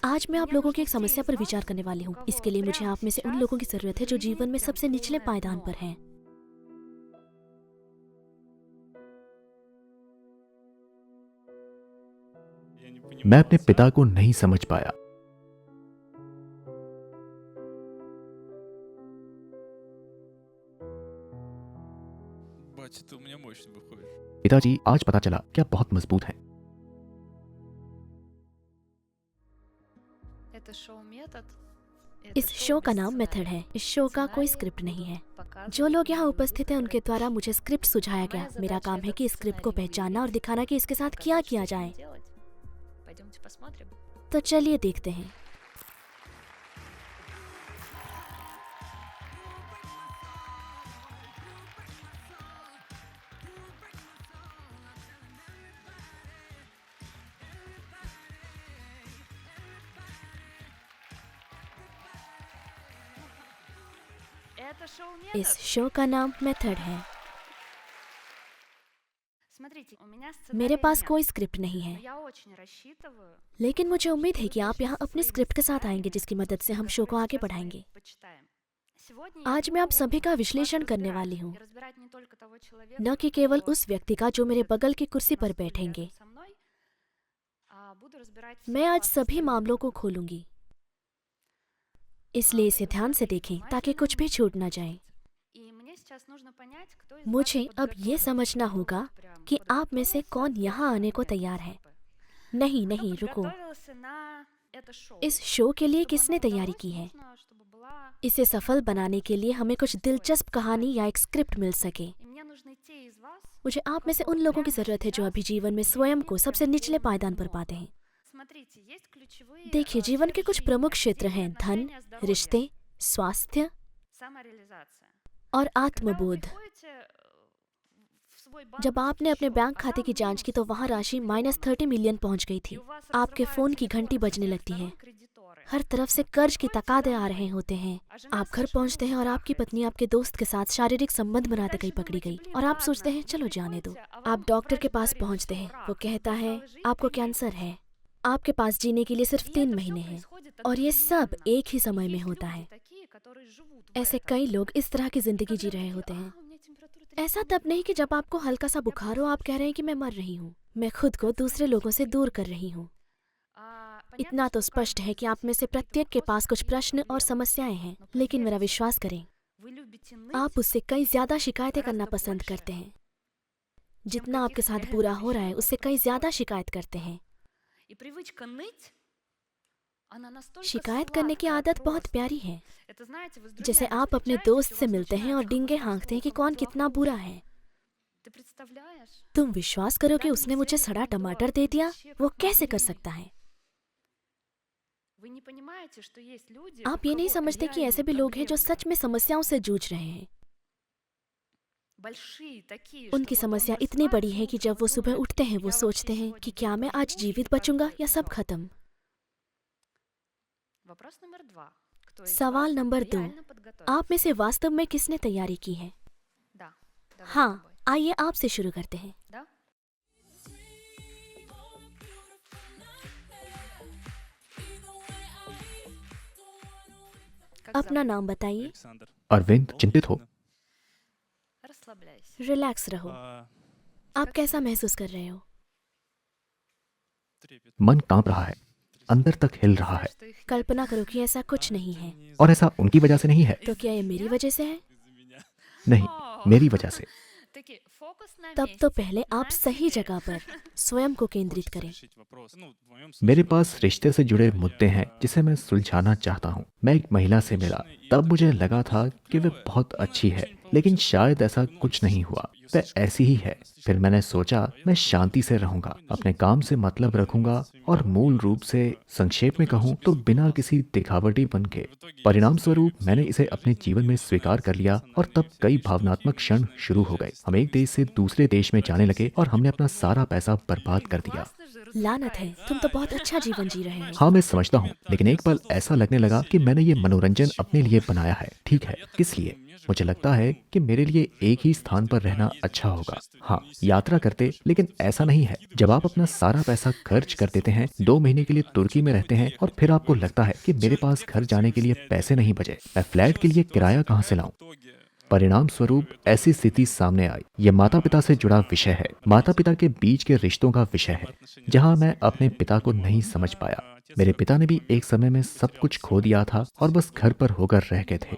आज मैं आप लोगों की एक समस्या पर विचार करने वाली हूँ। इसके लिए मुझे आप में से उन लोगों की जरूरत है जो जीवन में सबसे निचले पायदान पर हैं। मैं अपने पिता को नहीं समझ पाया। Батя, ты у меня мощный выходит. पिताजी, आज पता चला कि आप बहुत मजबूत हैं। इस शो का नाम मेथड है। इस शो का कोई स्क्रिप्ट नहीं है। जो लोग यहाँ उपस्थित हैं उनके द्वारा मुझे स्क्रिप्ट सुझाया गया। मेरा काम है कि इस स्क्रिप्ट को पहचानना और दिखाना कि इसके साथ क्या किया जाए। तो चलिए देखते हैं। इस शो का नाम मेथड है। मेरे पास कोई स्क्रिप्ट नहीं है, लेकिन मुझे उम्मीद है कि आप यहाँ अपने स्क्रिप्ट के साथ आएंगे जिसकी मदद से हम शो को आगे बढ़ाएंगे। आज मैं आप सभी का विश्लेषण करने वाली हूँ, न कि केवल उस व्यक्ति का जो मेरे बगल की कुर्सी पर बैठेंगे। मैं आज सभी मामलों को खोलूंगी, इसलिए इसे ध्यान से देखें ताकि कुछ भी छूट न जाए। मुझे अब ये समझना होगा कि आप में से कौन यहाँ आने को तैयार है। नहीं नहीं, रुको। इस शो के लिए किसने तैयारी की है? इसे सफल बनाने के लिए हमें कुछ दिलचस्प कहानी या एक स्क्रिप्ट मिल सके। मुझे आप में से उन लोगों की जरूरत है जो अभी जीवन में स्वयं को सबसे निचले पायदान पर पाते हैं। देखिए, जीवन के कुछ प्रमुख क्षेत्र हैं: धन, रिश्ते, स्वास्थ्य और आत्मबोध। जब आपने अपने बैंक खाते की जांच की तो वहां राशि -30 मिलियन पहुंच गई थी। आपके फोन की घंटी बजने लगती है। हर तरफ से कर्ज की तकादे आ रहे होते हैं। आप घर पहुंचते हैं और आपकी पत्नी आपके दोस्त के साथ शारीरिक संबंध बनाते गई पकड़ी गई और आप सोचते हैं चलो जाने दो। आप डॉक्टर के पास पहुंचते हैं, वो कहता है आपको कैंसर है। आपके पास जीने के लिए सिर्फ 3 महीने हैं और ये सब एक ही समय में होता है। ऐसे कई लोग इस तरह की जिंदगी जी रहे होते हैं। ऐसा तब नहीं कि जब आपको हल्का सा बुखार हो आप कह रहे हैं कि मैं मर रही हूँ, मैं खुद को दूसरे लोगों से दूर कर रही हूँ। इतना तो स्पष्ट है कि आप में से प्रत्येक के पास कुछ प्रश्न और समस्याएं हैं, लेकिन मेरा विश्वास करें, आप उससे कई ज्यादा शिकायतें करना पसंद करते हैं। जितना आपके साथ बुरा हो रहा है उससे कई ज्यादा शिकायत करते हैं। शिकायत करने की आदत बहुत प्यारी है। जैसे आप अपने दोस्त से मिलते हैं और डींगे हाँकते हैं कि कौन कितना बुरा है। तुम विश्वास करो कि उसने मुझे सड़ा टमाटर दे दिया, वो कैसे कर सकता है? आप ये नहीं समझते कि ऐसे भी लोग हैं जो सच में समस्याओं से जूझ रहे हैं। उनकी समस्या इतनी बड़ी है कि जब वो सुबह उठते हैं वो सोचते हैं कि क्या मैं आज जीवित बचूंगा या सब खत्म। सवाल नंबर 2, आप में से वास्तव में किसने तैयारी की है? हाँ, आइए आपसे शुरू करते हैं। अपना नाम बताइए। Александр. अरविंद, चिंतित हो? रिलैक्स रहो। आप कैसा महसूस कर रहे हो? Трепет. मन कांप रहा है, अंदर तक हिल रहा है। कल्पना करो कि ऐसा कुछ नहीं है। और ऐसा उनकी वजह से नहीं है। तो क्या ये मेरी वजह से है? Из-за меня. नहीं, मेरी वजह से। तब तो पहले आप सही जगह पर स्वयं को केंद्रित करें। Решить вопрос. Ну, в моем मेरे случае, पास रिश्ते से जुड़े मुद्दे हैं जिसे मैं सुलझाना चाहता हूँ। मैं एक महिला से मिला, तब मुझे लगा था कि वे बहुत अच्छी है, लेकिन शायद ऐसा कुछ नहीं हुआ। वह ऐसी ही है। फिर मैंने सोचा मैं शांति से रहूंगा, अपने काम से मतलब रखूंगा और मूल रूप से संक्षेप में कहूँ तो बिना किसी दिखावटी बन के। परिणाम स्वरूप मैंने इसे अपने जीवन में स्वीकार कर लिया और तब कई भावनात्मक क्षण शुरू हो गए। हम एक देश से दूसरे देश में जाने लगे और हमने अपना सारा पैसा बर्बाद कर दिया। लानत है, तुम तो बहुत अच्छा जीवन जी रहे हो। हाँ, मैं समझता हूँ, लेकिन एक पल ऐसा लगने लगा कि मैंने ये मनोरंजन अपने लिए बनाया है। ठीक है, किस लिए? मुझे लगता है कि मेरे लिए एक ही स्थान पर रहना अच्छा होगा। हाँ, यात्रा करते, लेकिन ऐसा नहीं है। जब आप अपना सारा पैसा खर्च कर देते हैं, 2 महीने के लिए तुर्की में रहते हैं और फिर आपको लगता है कि मेरे पास घर जाने के लिए पैसे नहीं बचे, मैं फ्लैट के लिए किराया कहाँ से लाऊं? परिणाम स्वरूप ऐसी स्थिति सामने आई। ये माता पिता से जुड़ा विषय है, माता पिता के बीच के रिश्तों का विषय है, जहां मैं अपने पिता को नहीं समझ पाया। मेरे पिता ने भी एक समय में सब कुछ खो दिया था और बस घर पर होकर रह गए थे।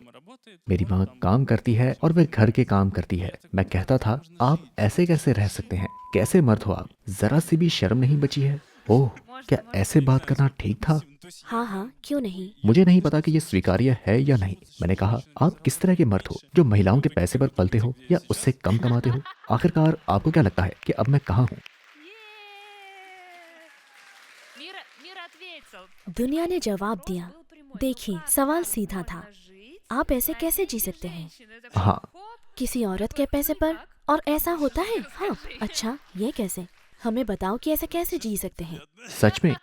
मेरी माँ काम करती है और वह घर के काम करती है। मैं कहता था, आप ऐसे कैसे रह सकते हैं? कैसे मर्द हो आप? जरा सी भी शर्म नहीं बची है? ओह, क्या ऐसे बात करना ठीक था? हाँ हाँ, क्यों नहीं। मुझे नहीं पता कि ये स्वीकार्य है या नहीं। मैंने कहा, आप किस तरह के मर्द हो जो महिलाओं के पैसे पर पलते हो या उससे कम कमाते हो? आखिरकार आपको क्या लगता है कि अब मैं कहाँ हूँ? दुनिया ने जवाब दिया। देखिए, सवाल सीधा था, आप ऐसे कैसे जी सकते हैं हाँ, किसी औरत के पैसे पर? और ऐसा होता है? हाँ, अच्छा, ये कैसे? हमें बताओ कि ऐसे कैसे जी सकते हैं। सच में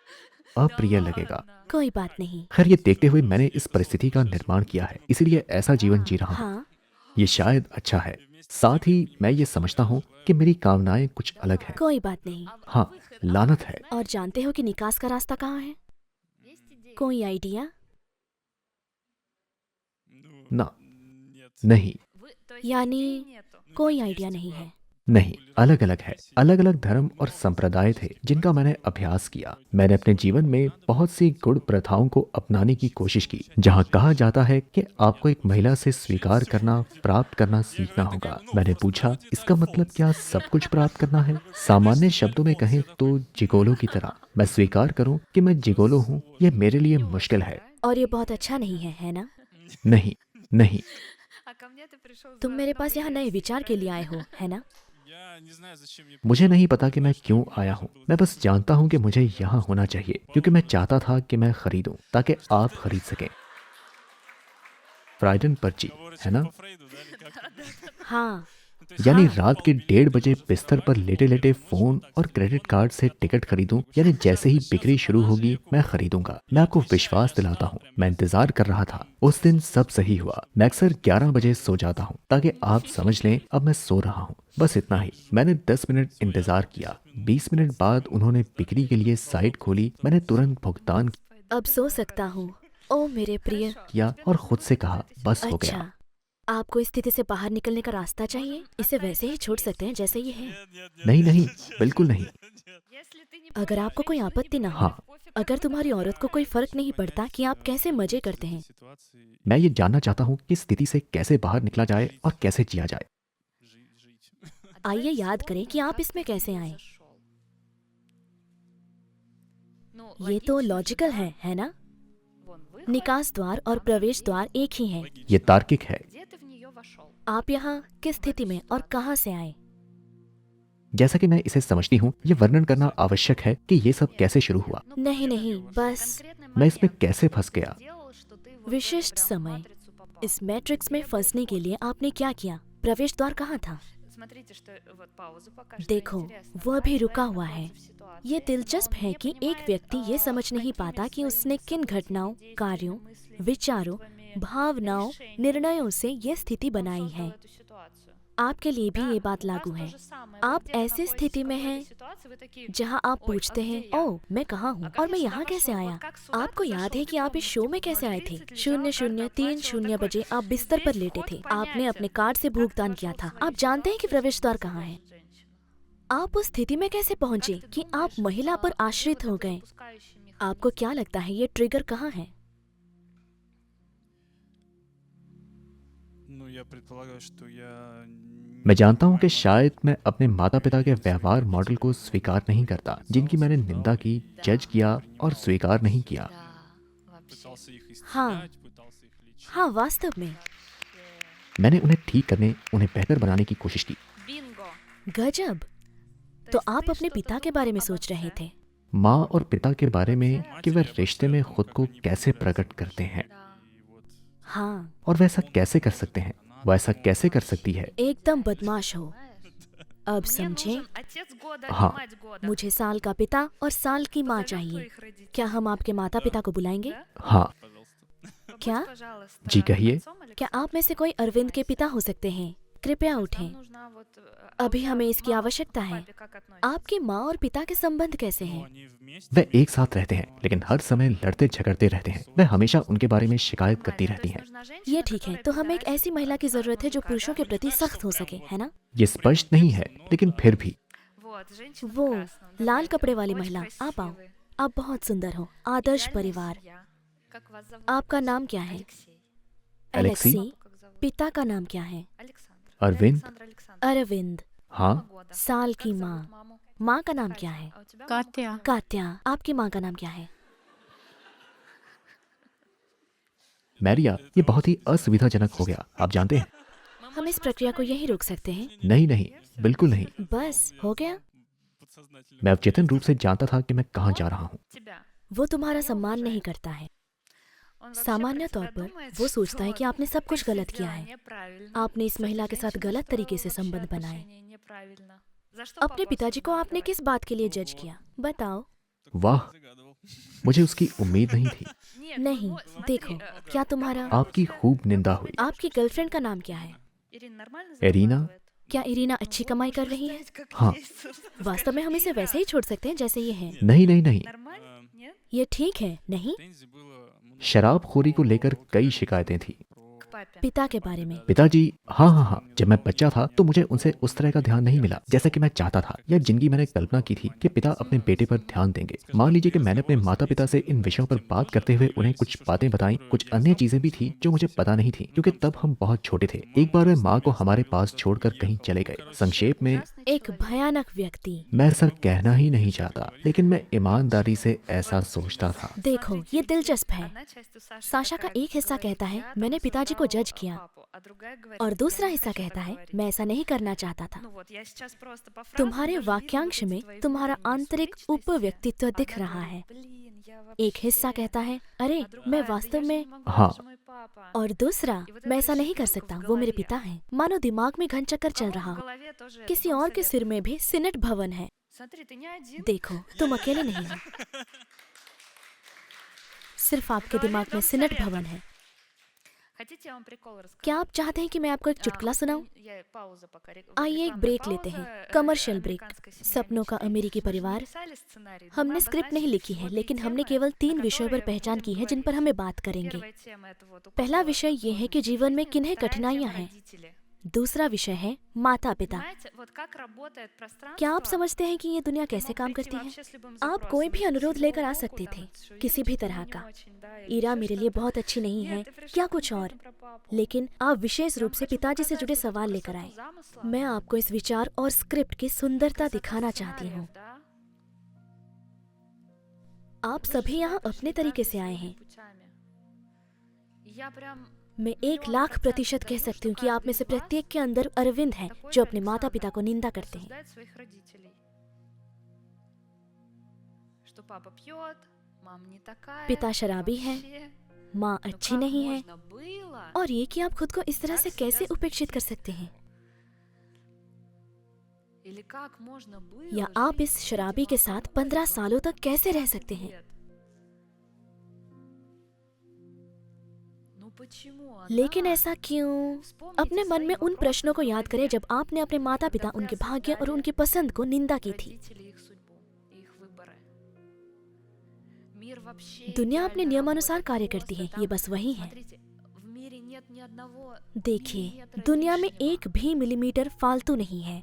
अप्रिय लगेगा। कोई बात नहीं। खैर, ये देखते हुए मैंने इस परिस्थिति का निर्माण किया है, इसीलिए ऐसा जीवन जी रहा हूँ। हाँ, ये शायद अच्छा है। साथ ही मैं ये समझता हूँ कि मेरी कामनाएं कुछ अलग हैं। कोई बात नहीं। हाँ, लानत है। और जानते हो कि निकास का रास्ता कहाँ है? कोई आइडिया? ना, नहीं, यानी कोई आइडिया नहीं है। नहीं, अलग अलग है। अलग अलग धर्म और संप्रदाय थे जिनका मैंने अभ्यास किया। मैंने अपने जीवन में बहुत सी गुण प्रथाओं को अपनाने की कोशिश की, जहाँ कहा जाता है कि आपको एक महिला से स्वीकार करना, प्राप्त करना सीखना होगा। मैंने पूछा, इसका मतलब क्या सब कुछ प्राप्त करना है? सामान्य शब्दों में कहें तो जिगोलो की तरह। मैं स्वीकार करूं कि मैं जिगोलो हूं, यह मेरे लिए मुश्किल है। और ये बहुत अच्छा नहीं है ना? नहीं, नहीं, तुम मेरे पास यहाँ नए विचार के लिए आए हो, है ना? मुझे नहीं पता कि मैं क्यों आया हूँ। मैं बस जानता हूँ कि मुझे यहाँ होना चाहिए, क्योंकि मैं चाहता था कि मैं खरीदूं ताकि आप खरीद सकें। फ्राइडन पर्ची, है ना? हाँ, यानी रात के 1:30 बजे बिस्तर पर लेटे लेटे फोन और क्रेडिट कार्ड से टिकट खरीदूं। यानी जैसे ही बिक्री शुरू होगी मैं खरीदूंगा। मैं आपको विश्वास दिलाता हूं, मैं इंतजार कर रहा था। उस दिन सब सही हुआ। मैं अक्सर 11 बजे सो जाता हूं ताकि आप समझ लें अब मैं सो रहा हूं। बस इतना ही। मैंने 10 मिनट इंतजार किया। 20 मिनट बाद उन्होंने बिक्री के लिए साइट खोली। मैंने तुरंत भुगतान अब सो सकता हूँ। ओ मेरे प्रिय। किया और खुद से कहा, बस हो गया। अच्छा, आपको इस स्थिति से बाहर निकलने का रास्ता चाहिए? इसे वैसे ही छोड़ सकते हैं जैसे ये है। नहीं नहीं, बिल्कुल नहीं। अगर आपको कोई आपत्ति ना हो, हाँ, अगर तुम्हारी औरत को कोई फर्क नहीं पड़ता कि आप कैसे मजे करते हैं, मैं ये जानना चाहता हूँ कि स्थिति से कैसे बाहर निकला जाए और कैसे जिया जाए। आइए याद करें कि आप इसमें कैसे आए। ये तो लॉजिकल है ना? निकास द्वार और प्रवेश द्वार एक ही है। ये तार्किक है। आप यहाँ किस स्थिति में और कहाँ से आए? जैसा कि मैं इसे समझती हूँ, ये वर्णन करना आवश्यक है कि ये सब कैसे शुरू हुआ। नहीं, बस मैं इसमें कैसे फंस गया। विशिष्ट समय। इस मैट्रिक्स में फंसने के लिए आपने क्या किया? प्रवेश द्वार कहाँ था? देखो, वह भी रुका हुआ है। ये दिलचस्प है कि एक व्यक्ति ये समझ नहीं पाता कि उसने किन घटनाओं, कार्यों, विचारों, भावनाओं, निर्णयों से ये स्थिति बनाई है। आपके लिए भी ये बात लागू है। आप ऐसी स्थिति में हैं जहां आप पूछते हैं, ओह मैं कहाँ हूँ और मैं यहाँ कैसे आया? आपको याद है कि आप इस शो में कैसे आए थे? 0030 बजे आप बिस्तर पर लेटे थे। आपने अपने कार्ड से भुगतान किया था। आप जानते हैं कि प्रवेश द्वार कहाँ है? आप उस स्थिति में कैसे पहुंचे कि आप महिला पर आश्रित हो गए? आपको क्या लगता है ये ट्रिगर कहाँ है? मैं जानता हूँ कि शायद मैं अपने माता पिता के व्यवहार मॉडल को स्वीकार नहीं करता, जिनकी मैंने निंदा की, जज किया और स्वीकार नहीं किया। हाँ, वास्तव में मैंने उन्हें ठीक करने, उन्हें बेहतर बनाने की कोशिश की। गजब। तो आप अपने पिता के बारे में सोच रहे थे? माँ और पिता के बारे में कि वे रिश्ते में खुद को कैसे प्रकट करते हैं। हाँ, और वह ऐसा कैसे कर सकते हैं, वह ऐसा कैसे कर सकती है। एकदम बदमाश हो। अब समझे? हाँ, मुझे साल का पिता और साल की माँ चाहिए। क्या हम आपके माता पिता को बुलाएंगे? हाँ, क्या? जी कहिए। क्या आप में से कोई अरविंद के पिता हो सकते हैं? कृपया उठें। अभी हमें इसकी आवश्यकता है। आपकी माँ और पिता के संबंध कैसे Но हैं? они वместе. वे एक साथ रहते हैं लेकिन हर समय लड़ते झगड़ते रहते हैं। वह हमेशा उनके बारे में शिकायत करती रहती हैं। ये ठीक है, तो हमें एक ऐसी महिला की जरूरत है जो पुरुषों के प्रति सख्त हो सके, है ना? ये स्पष्ट नहीं है लेकिन फिर भी वो लाल कपड़े वाली महिला, आप आओ। आप बहुत सुंदर हो। आदर्श परिवार। आपका नाम क्या है? अलेक्सी? पिता का नाम क्या है? अरविंद? अरविंद। हाँ, साल की माँ। माँ का नाम क्या है? कात्या। कात्या। आपकी माँ का नाम क्या है? मैरिया, ये बहुत ही असुविधाजनक हो गया, आप जानते हैं। हम इस प्रक्रिया को यहीं रोक सकते हैं। नहीं नहीं, बिल्कुल नहीं। बस हो गया। Подсознательно. मैं अवचेतन रूप से जानता था कि मैं कहाँ जा रहा हूँ। वो तुम्हारा सम्मान नहीं करता है। सामान्य तौर पर वो सोचता है कि आपने सब कुछ गलत किया है। आपने इस महिला के साथ गलत तरीके से संबंध बनाए। अपने पिताजी को आपने किस बात के लिए जज किया? बताओ। वाह, Загадывал. मुझे उसकी उम्मीद नहीं थी। नहीं, देखो, क्या तुम्हारा आपकी खूब निंदा हुई। आपकी गर्लफ्रेंड का नाम क्या है? एरिना? क्या इरीना अच्छी कमाई कर रही है? हाँ। वास्तव में हम इसे वैसे ही छोड़ सकते हैं जैसे ये है। नहीं नहीं नहीं, ये ठीक है, नहीं? Тензи было много शराबखोरी को लेकर कई शिकायतें थी। पिता के बारे में। पिताजी, हाँ हाँ हाँ, जब मैं बच्चा था तो मुझे उनसे उस तरह का ध्यान नहीं मिला जैसा कि मैं चाहता था या जिनकी मैंने कल्पना की थी कि पिता अपने बेटे पर ध्यान देंगे। मान लीजिए कि मैंने अपने माता पिता से इन विषयों पर बात करते हुए उन्हें कुछ बातें बताई। कुछ अन्य चीजें भी थी जो मुझे पता नहीं थी क्योंकि तब हम बहुत छोटे थे। एक बार वे माँ को हमारे पास छोड़कर कहीं चले गए। संक्षेप में, एक भयानक व्यक्ति। मैं ऐसा कहना ही नहीं चाहता लेकिन मैं ईमानदारी से ऐसा सोचता था। देखो, ये दिलचस्प है। साशा का एक हिस्सा कहता है मैंने पिताजी को जज किया, और दूसरा हिस्सा कहता है मैं ऐसा नहीं करना चाहता था। तुम्हारे वाक्यांश में तुम्हारा आंतरिक उपव्यक्तित्व दिख रहा है। एक हिस्सा कहता है अरे मैं वास्तव में, हाँ, और दूसरा मैं ऐसा नहीं कर सकता, वो मेरे पिता हैं। मानो दिमाग में घन चक्कर चल रहा हो। किसी और के सिर में भी सीनेट भवन है। देखो, तुम अकेले नहीं हो। सिर्फ आपके दिमाग में सीनेट भवन है। क्या आप चाहते हैं कि मैं आपको एक चुटकुला सुनाऊं? आइए एक ब्रेक लेते हैं, कमर्शियल ब्रेक। सपनों का अमेरिकी परिवार। हमने स्क्रिप्ट नहीं लिखी है लेकिन हमने केवल 3 विषयों पर पहचान की है जिन पर हमें बात करेंगे। पहला विषय ये है कि जीवन में किन्हें कठिनाइयां हैं। दूसरा विषय है माता पिता। क्या आप समझते हैं कि ये दुनिया कैसे काम करती है? आप कोई भी अनुरोध लेकर आ सकते थे, किसी भी तरह का। ईरा मेरे लिए बहुत अच्छी नहीं है, क्या कुछ और। लेकिन आप विशेष रूप से पिताजी से जुड़े सवाल लेकर आए। मैं आपको इस विचार और स्क्रिप्ट की सुंदरता दिखाना चाहती हूँ। आप सभी यहाँ अपने तरीके से आए हैं। मैं 1,00,000% कह सकती हूँ कि आप में से प्रत्येक के अंदर अरविंद है जो अपने माता पिता को निंदा करते हैं। पिता शराबी है, माँ अच्छी नहीं है, और ये कि आप खुद को इस तरह से कैसे उपेक्षित कर सकते हैं? या आप इस शराबी के साथ 15 सालों तक कैसे रह सकते हैं? लेकिन ऐसा क्यों? अपने मन में उन प्रश्नों को याद करें जब आपने अपने माता पिता, उनके भाग्य और उनकी पसंद को निंदा की थी। दुनिया अपने नियमानुसार कार्य करती है, ये बस वही है। देखिए, दुनिया में 1 भी मिलीमीटर फालतू नहीं है,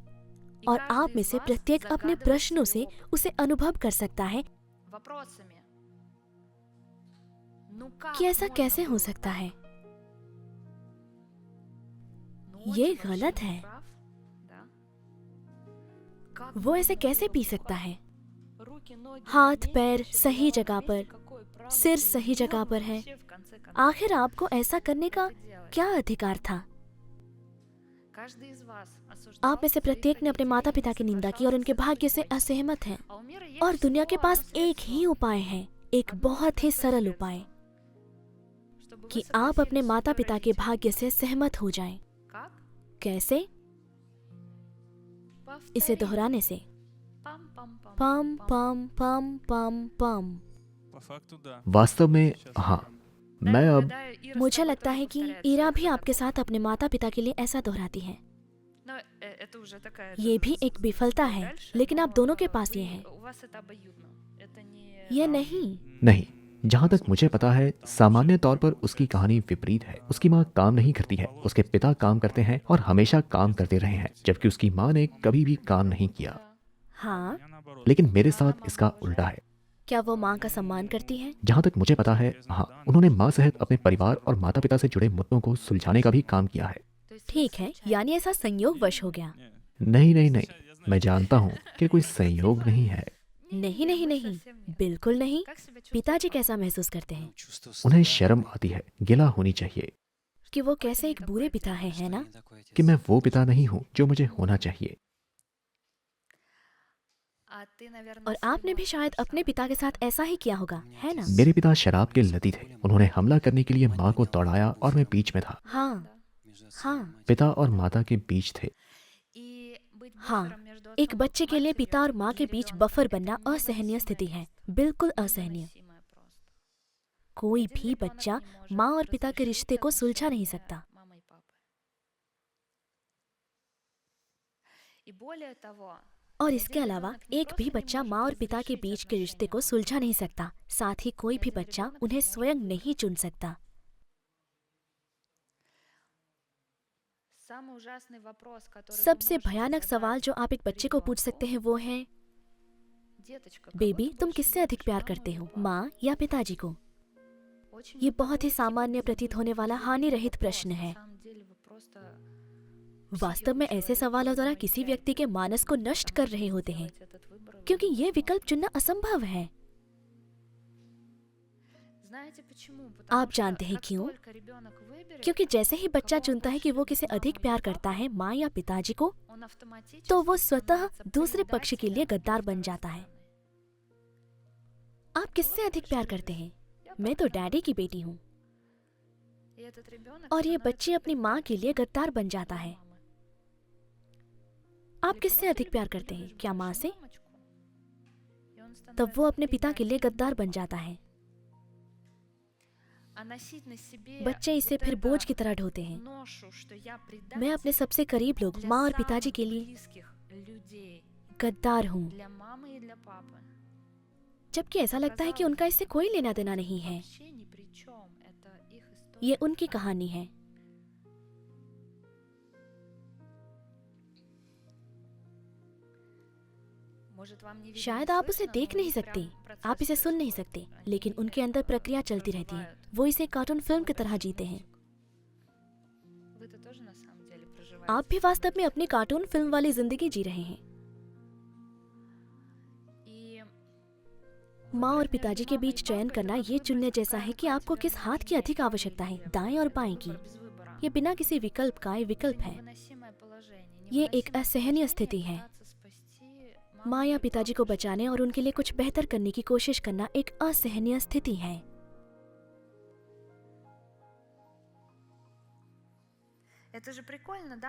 और आप में से प्रत्येक अपने प्रश्नों से उसे अनुभव कर सकता है कि ऐसा कैसे हो सकता है। ये गलत है। वो ऐसे कैसे पी सकता है? हाथ पैर सही जगह पर, सिर सही जगह पर है। आखिर आपको ऐसा करने का क्या अधिकार था? आप में से प्रत्येक ने अपने माता पिता की निंदा की और उनके भाग्य से असहमत हैं। और दुनिया के पास एक ही उपाय है, एक बहुत ही सरल उपाय, कि आप अपने माता पिता के भाग्य से सहमत हो जाएं। कैसे? इसे दोहराने से। पम पम पम पम पम। По факту, да. वास्तव में हाँ, मैं अब मुझे लगता है कि ईरा भी आपके साथ अपने माता पिता के लिए ऐसा दोहराती है। ये भी एक विफलता है, लेकिन आप दोनों के पास ये है। ये नहीं। नहीं, जहाँ तक मुझे पता है सामान्य तौर पर उसकी कहानी विपरीत है। उसकी माँ काम नहीं करती है, उसके पिता काम करते हैं और हमेशा काम करते रहे हैं, जबकि उसकी माँ ने कभी भी काम नहीं किया। हाँ, लेकिन मेरे साथ इसका उल्टा है। क्या वो माँ का सम्मान करती है? जहाँ तक मुझे पता है, हाँ, उन्होंने माँ सहित अपने परिवार और माता पिता से जुड़े मुद्दों को सुलझाने का भी काम किया है। ठीक है, यानी ऐसा संयोगवश हो गया। नहीं नहीं नहीं, मैं जानता हूँ कि कोई संयोग नहीं है। नहीं नहीं नहीं, बिल्कुल नहीं। पिताजी कैसा महसूस करते हैं? उन्हें शर्म आती है, गिला होनी चाहिए कि वो कैसे एक बुरे पिता है ना? कि मैं वो पिता नहीं हूँ जो मुझे होना चाहिए। और आपने भी शायद अपने पिता के साथ ऐसा ही किया होगा, है ना? मेरे पिता शराब के लती थे। उन्होंने हमला करने के लिए माँ को दौड़ाया और मैं बीच में था। हाँ हाँ पिता और माता के बीच थे। हाँ, एक बच्चे के लिए पिता और माँ के बीच बफर बनना असहनीय स्थिति है, बिल्कुल असहनीय। कोई भी बच्चा माँ और पिता के रिश्ते को सुलझा नहीं सकता। और इसके अलावा एक भी बच्चा माँ और पिता के बीच के रिश्ते को सुलझा नहीं सकता। साथ ही कोई भी बच्चा उन्हें स्वयं नहीं चुन सकता। सबसे भयानक सवाल जो आप एक बच्चे को पूछ सकते हैं वो है, बेबी तुम किससे अधिक प्यार करते हो, माँ या पिताजी को? ये बहुत ही सामान्य प्रतीत होने वाला हानि रहित प्रश्न है। वास्तव में ऐसे सवालों द्वारा किसी व्यक्ति के मानस को नष्ट कर रहे होते हैं, क्योंकि ये विकल्प चुनना असंभव है। आप जानते हैं क्यों? क्योंकि जैसे ही बच्चा चुनता है कि वो किसे अधिक प्यार करता है, माँ या पिताजी को, तो वो स्वतः दूसरे पक्ष के लिए गद्दार बन जाता है। आप किससे अधिक प्यार करते हैं? मैं तो डैडी की बेटी हूँ। और ये बच्चे अपनी माँ के लिए गद्दार बन जाता है। आप किससे अधिक प्यार करते हैं? क्या माँ से? तब वो अपने पिता के लिए गद्दार बन जाता है। बच्चे इसे फिर बोझ की तरह ढोते हैं। मैं अपने सबसे करीब लोग, माँ और पिताजी के लिए गद्दार हूँ, जबकि ऐसा लगता है कि उनका इससे कोई लेना देना नहीं है। ये उनकी कहानी है। शायद आप उसे देख नहीं सकते, आप इसे सुन नहीं सकते, लेकिन उनके अंदर प्रक्रिया चलती रहती है। वो इसे कार्टून फिल्म की तरह जीते हैं। आप भी वास्तव में अपनी कार्टून फिल्म वाली जिंदगी जी रहे हैं। माँ और पिताजी के बीच चयन करना ये चुनने जैसा है कि आपको किस हाथ की अधिक आवश्यकता है, दाएं और बाएं की। ये बिना किसी विकल्प का विकल्प है। ये एक असहनीय स्थिति है। माँ या पिताजी को बचाने और उनके लिए कुछ बेहतर करने की कोशिश करना एक असहनीय स्थिति है।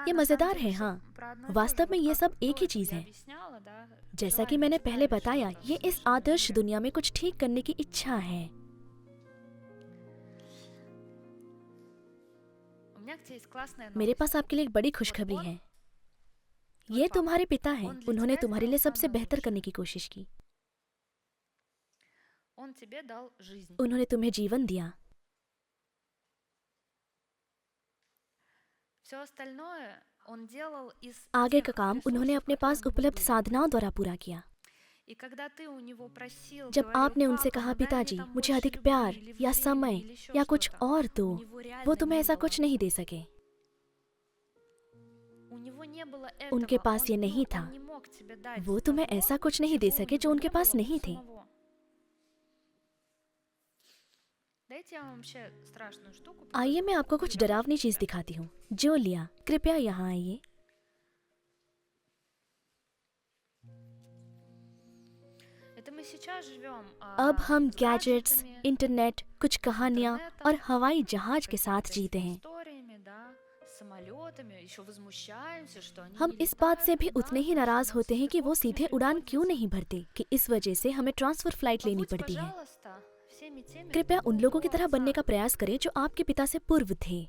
ये मजेदार है, हाँ। वास्तव में ये सब एक ही चीज है। जैसा कि मैंने पहले बताया, ये इस आदर्श दुनिया में कुछ ठीक करने की इच्छा है। मेरे पास आपके लिए एक बड़ी खुशखबरी है। ये तुम्हारे पिता हैं। उन्होंने तुम्हारे लिए सबसे बेहतर करने की कोशिश की। उन्होंने तुम्हें जीवन दिया। आगे का काम उन्होंने अपने पास उपलब्ध साधनाओं द्वारा पूरा किया। जब आपने उनसे कहा, पिताजी मुझे अधिक प्यार या समय या कुछ और दो, वो तुम्हें ऐसा कुछ नहीं दे सके। उनके पास ये नहीं था। वो तुम्हें ऐसा कुछ नहीं दे सके जो उनके पास नहीं थे। आइए मैं आपको कुछ डरावनी चीज दिखाती हूँ। जोलिया, कृपया यहाँ आइए। अब हम गैजेट्स, इंटरनेट, कुछ कहानियाँ और हवाई जहाज के साथ जीते हैं। हम इस बात से भी उतने ही नाराज होते हैं कि वो सीधे उड़ान क्यों नहीं भरते, कि इस वजह से हमें ट्रांसफर फ्लाइट लेनी पड़ती है। कृपया उन लोगों की तरह बनने का प्रयास करें जो आपके पिता से पूर्व थे।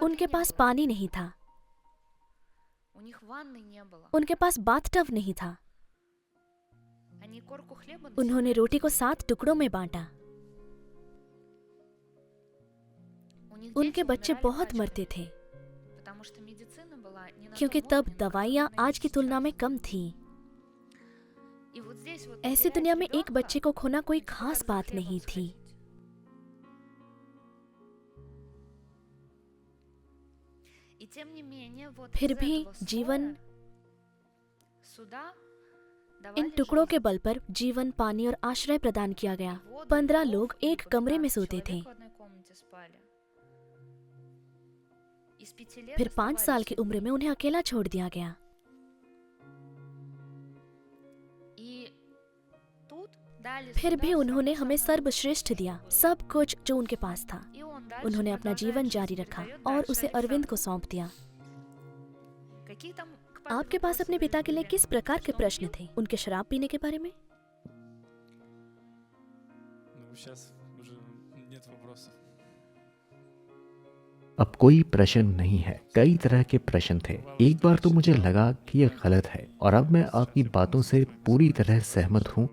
उनके पास पानी नहीं था, उनके पास बाथटब नहीं था। उन्होंने रोटी को 7 टुकड़ों में बांटा। उनके बच्चे बहुत मरते थे क्योंकि तब दवाइयाँ आज की तुलना में कम थीं। ऐसी दुनिया में एक बच्चे को खोना कोई खास बात नहीं थी। फिर भी जीवन, इन टुकड़ों के बल पर जीवन, पानी और आश्रय प्रदान किया गया। 15 लोग एक कमरे में सोते थे। फिर 5 साल की उम्र में उन्हें अकेला छोड़ दिया गया। फिर भी उन्होंने हमें सर्वश्रेष्ठ दिया, सब कुछ जो उनके पास था। उन्होंने अपना जीवन जारी रखा और उसे अरविंद को सौंप दिया। आपके पास अपने पिता के लिए किस प्रकार के प्रश्न थे? उनके शराब पीने के बारे में? Ну, сейчас уже нет вопросов. अब कोई प्रश्न नहीं है। कई तरह के प्रश्न थे। एक बार तो मुझे लगा कि यह गलत है और अब मैं आपकी बातों से पूरी तरह सहमत हूँ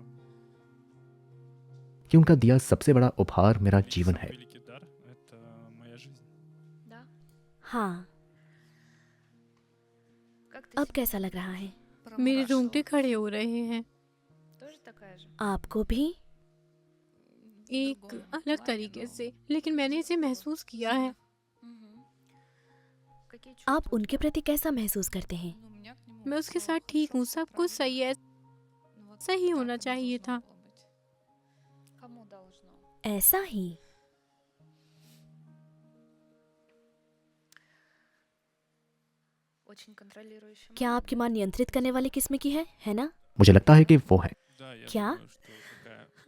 कि उनका दिया सबसे बड़ा उपहार मेरा जीवन है। Великий дар — это моя жизнь. हाँ। अब कैसा लग रहा है? मेरे रोंगटे खड़े हो रहे हैं। आपको भी? एक अलग तरीके से, लेकिन मैंने इसे महसूस किया है। आप उनके प्रति कैसा महसूस करते हैं? मैं उसके साथ ठीक हूँ, सब कुछ सही है, सही होना चाहिए था। ऐसा ही? क्या आपकी माँ नियंत्रित करने वाली किस्म की है ना? मुझे लगता है कि वो है। Да, я क्या? думаю, что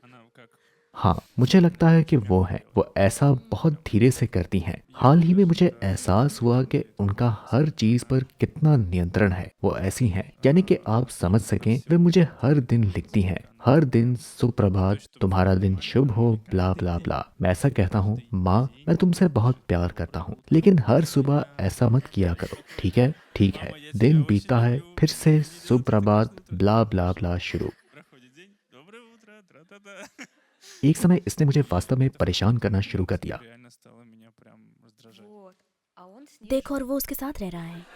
она как हाँ, मुझे लगता है कि वो है। वो ऐसा बहुत धीरे से करती हैं। हाल ही में मुझे एहसास हुआ कि उनका हर चीज पर कितना नियंत्रण है। वो ऐसी हैं, यानी कि आप समझ सकें, वे मुझे हर दिन लिखती हैं। हर दिन सुप्रभात, तुम्हारा दिन शुभ हो, ब्ला ब्ला ब्ला। मैं ऐसा कहता हूँ, माँ मैं तुमसे बहुत प्यार करता हूँ, लेकिन हर सुबह ऐसा मत किया करो, ठीक है? ठीक है। दिन बीतता है, फिर से सुप्रभात, ब्ला ब्ला ब्ला शुरू। проходит день. Доброе утро, тра-та-та. एक समय इसने मुझे वास्तव में परेशान करना शुरू कर दिया। Реально стало меня прям раздражать. देखो, और वो उसके साथ रह रहा है।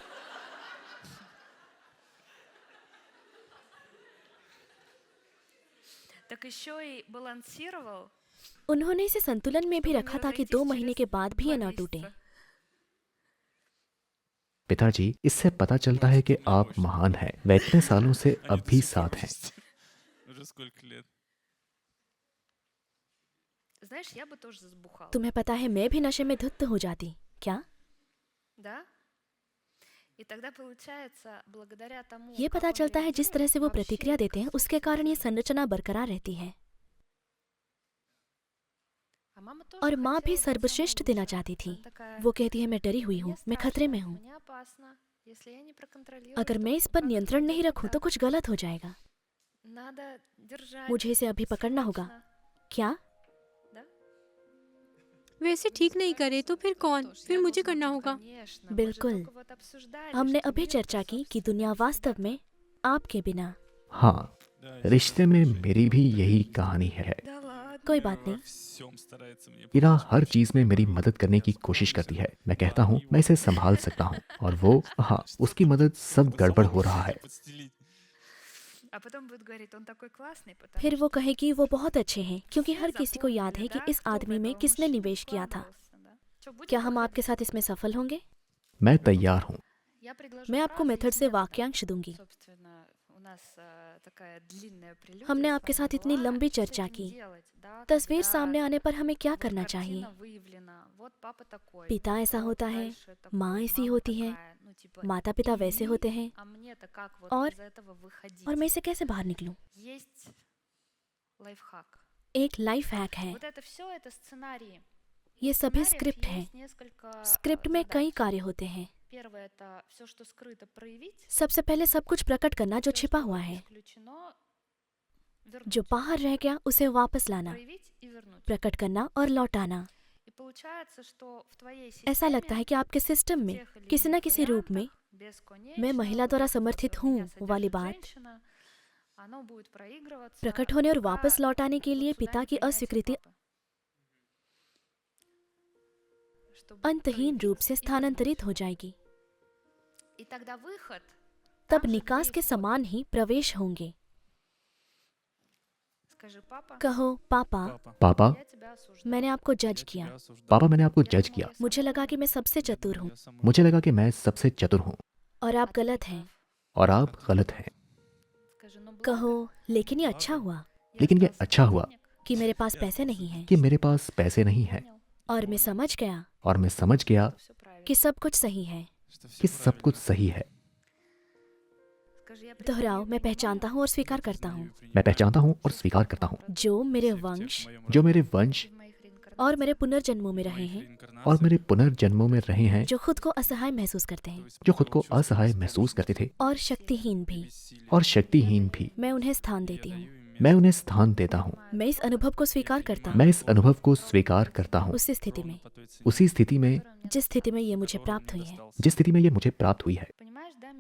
Так еще и балансировал. उन्होंने इसे संतुलन में भी रखा था कि 2 महीने के बाद भी ये न टूटे। पिताजी, इससे पता चलता है कि आप महान हैं। वे इतने सालों से Они अब до भी сих пор साथ हैं। вместе. Уже сколько лет. Знаешь, я бы тоже забухала. तुम्हें पता है, मैं भी नशे में धुत हो जाती। क्या? Да? И тогда получается, благодаря тому, ये как पता он चलता है जिस तरह से वो реагирует, प्रतिक्रिया вообще देते हैं, उसके कारण ये संरचना बरकरार रहती है। А мама тоже और माँ भी хотела быть सर्वश्रेष्ठ самой देना лучшей. चाहती थी। Она такая, वो कहती है, मैं डरी हुई हूँ, «Мне मैं खतरे में страшно, हूँ। мне опасно. Если я не проконтролирую, अगर то मैं इस पर как-то नियंत्रण नहीं это रखूं तो कुछ गलत हो जाएगा। надо держать मुझे इसे अभी पकड़ना होगा। срочно». क्या? Да? वैसे ठीक नहीं करे तो फिर कौन? फिर मुझे करना होगा। Конечно, мы же बिल्कुल। только вот обсуждали, हमने что अभी мир-то, चर्चा की कि दुनिया वास्तव में आपके बिना। हाँ, Да, रिश्ते में मेरी भी यही कहानी है। Да ладно. कोई Ира बात во नहीं। всем старается мне इरा помочь. हर चीज में मेरी मदद करने की कोशिश करती है। मैं कहता हूँ, मैं इसे संभाल सकता हूँ, और वो, हाँ, उसकी मदद सब Вот गड़बड़ самому हो रहा है। всё подстелить. А потом будет говорить, он такой классный, потому फिर वो что कहेगी वो बहुत अच्छे हैं, क्योंकि все हर किसी को याद है запомнили, कि да, इस кто в आदमी में этого किसने мужчину निवेश किया था। вкладывался, да. Чё, будем क्या हम проходить? आपके साथ इसमें सफल होंगे? मैं तैयार हूँ। Я предложу मैं आपको фразы मेथड и से текст. वाक्यांश दूंगी। Собственно, у нас такая длинная прелюдия हमने с आपके вами साथ इतनी была. लंबी Что с चर्चा этим की। делать, да, तस्वीर когда सामने आने पर हमें क्या вот करना картина चाहिए? выявлена, вот папа такой, पिता ऐसा вот होता है, дальше такой, माँ ऐसी мама होती है, такая, ну, типа, माता पिता वैसे и, होते हैं, а мне-то как вот और- из этого выходить? और मैं इसे कैसे बाहर निकलूं? Есть лайфхак. एक लाइफ हैक है। Вот это все, это сценарии. ये В सभी сценариях स्क्रिप्ट हैं। есть несколько स्क्रिप्ट में कई задач. कार्य होते हैं। Первое это все, что скрыто, проявить. सबसे पहले सब कुछ प्रकट करना जो Всё, छिपा что हुआ है, исключено, вернуть. जो बाहर रह गया उसे वापस लाना, Проявить и вернуть. प्रकट करना और लौटाना। И И получается, что в твоей ऐसा लगता системе है कि आपके सिस्टम में тех или किसी न иных किसी रूप में вариантах मैं महिला бесконечно द्वारा вот это вот, समर्थित что हूँ меня वाली содержит बात женщина, оно будет проигрываться, प्रकट होने और пока वापस लौटाने के вот लिए сюда पिता не की принятие अस्वीकृति папы, чтобы अंतहीन रूप проявиться से и स्थानांतरित помочь. हो जाएगी। И тогда выход तब там же, где निकास и के вход. समान ही प्रवेश होंगे। Скажи, папа, कहो पापा, Папа, पापा, я тебя осуждаю. मैंने आपको я जज тебя किया। осуждаю. पापा मैंने आपको Я जज думал, किया। я मुझे самый लगा कि умный, मैं सबसे Я चतुर думал, हूँ я самый मुझे умный, लगा कि मैं सबसे चतुर हूँ और а आप ты не गलत हैं। прав. और आप गलत हैं। Скажи, ну कहो благо, लेकिन ये अच्छा हुआ я लेकिन ये остался अच्छा без हुआ денег. कि मेरे पास Я पैसे остался नहीं без हैं कि मेरे पास पैसे नहीं हैं Понял, और मैं समझ गया और मैं समझ गया что всё правильно. कि सब कुछ सही है। что всё कि सब कुछ правильно. सही है। Скажи, я दोहराओ, признаю и मैं पहचानता принимаю, हूँ और स्वीकार Я करता признаю हूँ и принимаю मैं पहचानता हूँ और स्वीकार करता हूँ जो मेरे всех тех वंश в моем जो роде, मेरे वंश и в моих और मेरे реинкарнациях, पुनर्जन्मों में в रहे моих हैं, और реинкарнациях, मेरे पुनर्जन्मों में रहे हैं, जो खुद को असहाय महसूस करते तो हैं испытывал जो खुद को чувство असहाय беспомощности महसूस करते थे और शक्तिहीन и भी। бессилия. और शक्तिहीन भी। मैं उन्हें स्थान Я देती даю हूँ। им मैं место. उन्हें स्थान देता हूँ। принимаю मैं इस то, अनुभव को स्वीकार Я करता принимаю हूँ मैं इस это अनुभव को ровно स्वीकार по той करता हूँ цене, उसी स्थिति ровно में по той цене, उसी स्थिति में которая мне जिस स्थिति में ये मुझे которая प्राप्त мне हुई है। досталась. जिस स्थिति में ये मुझे प्राप्त हुई है। Понимаешь, да,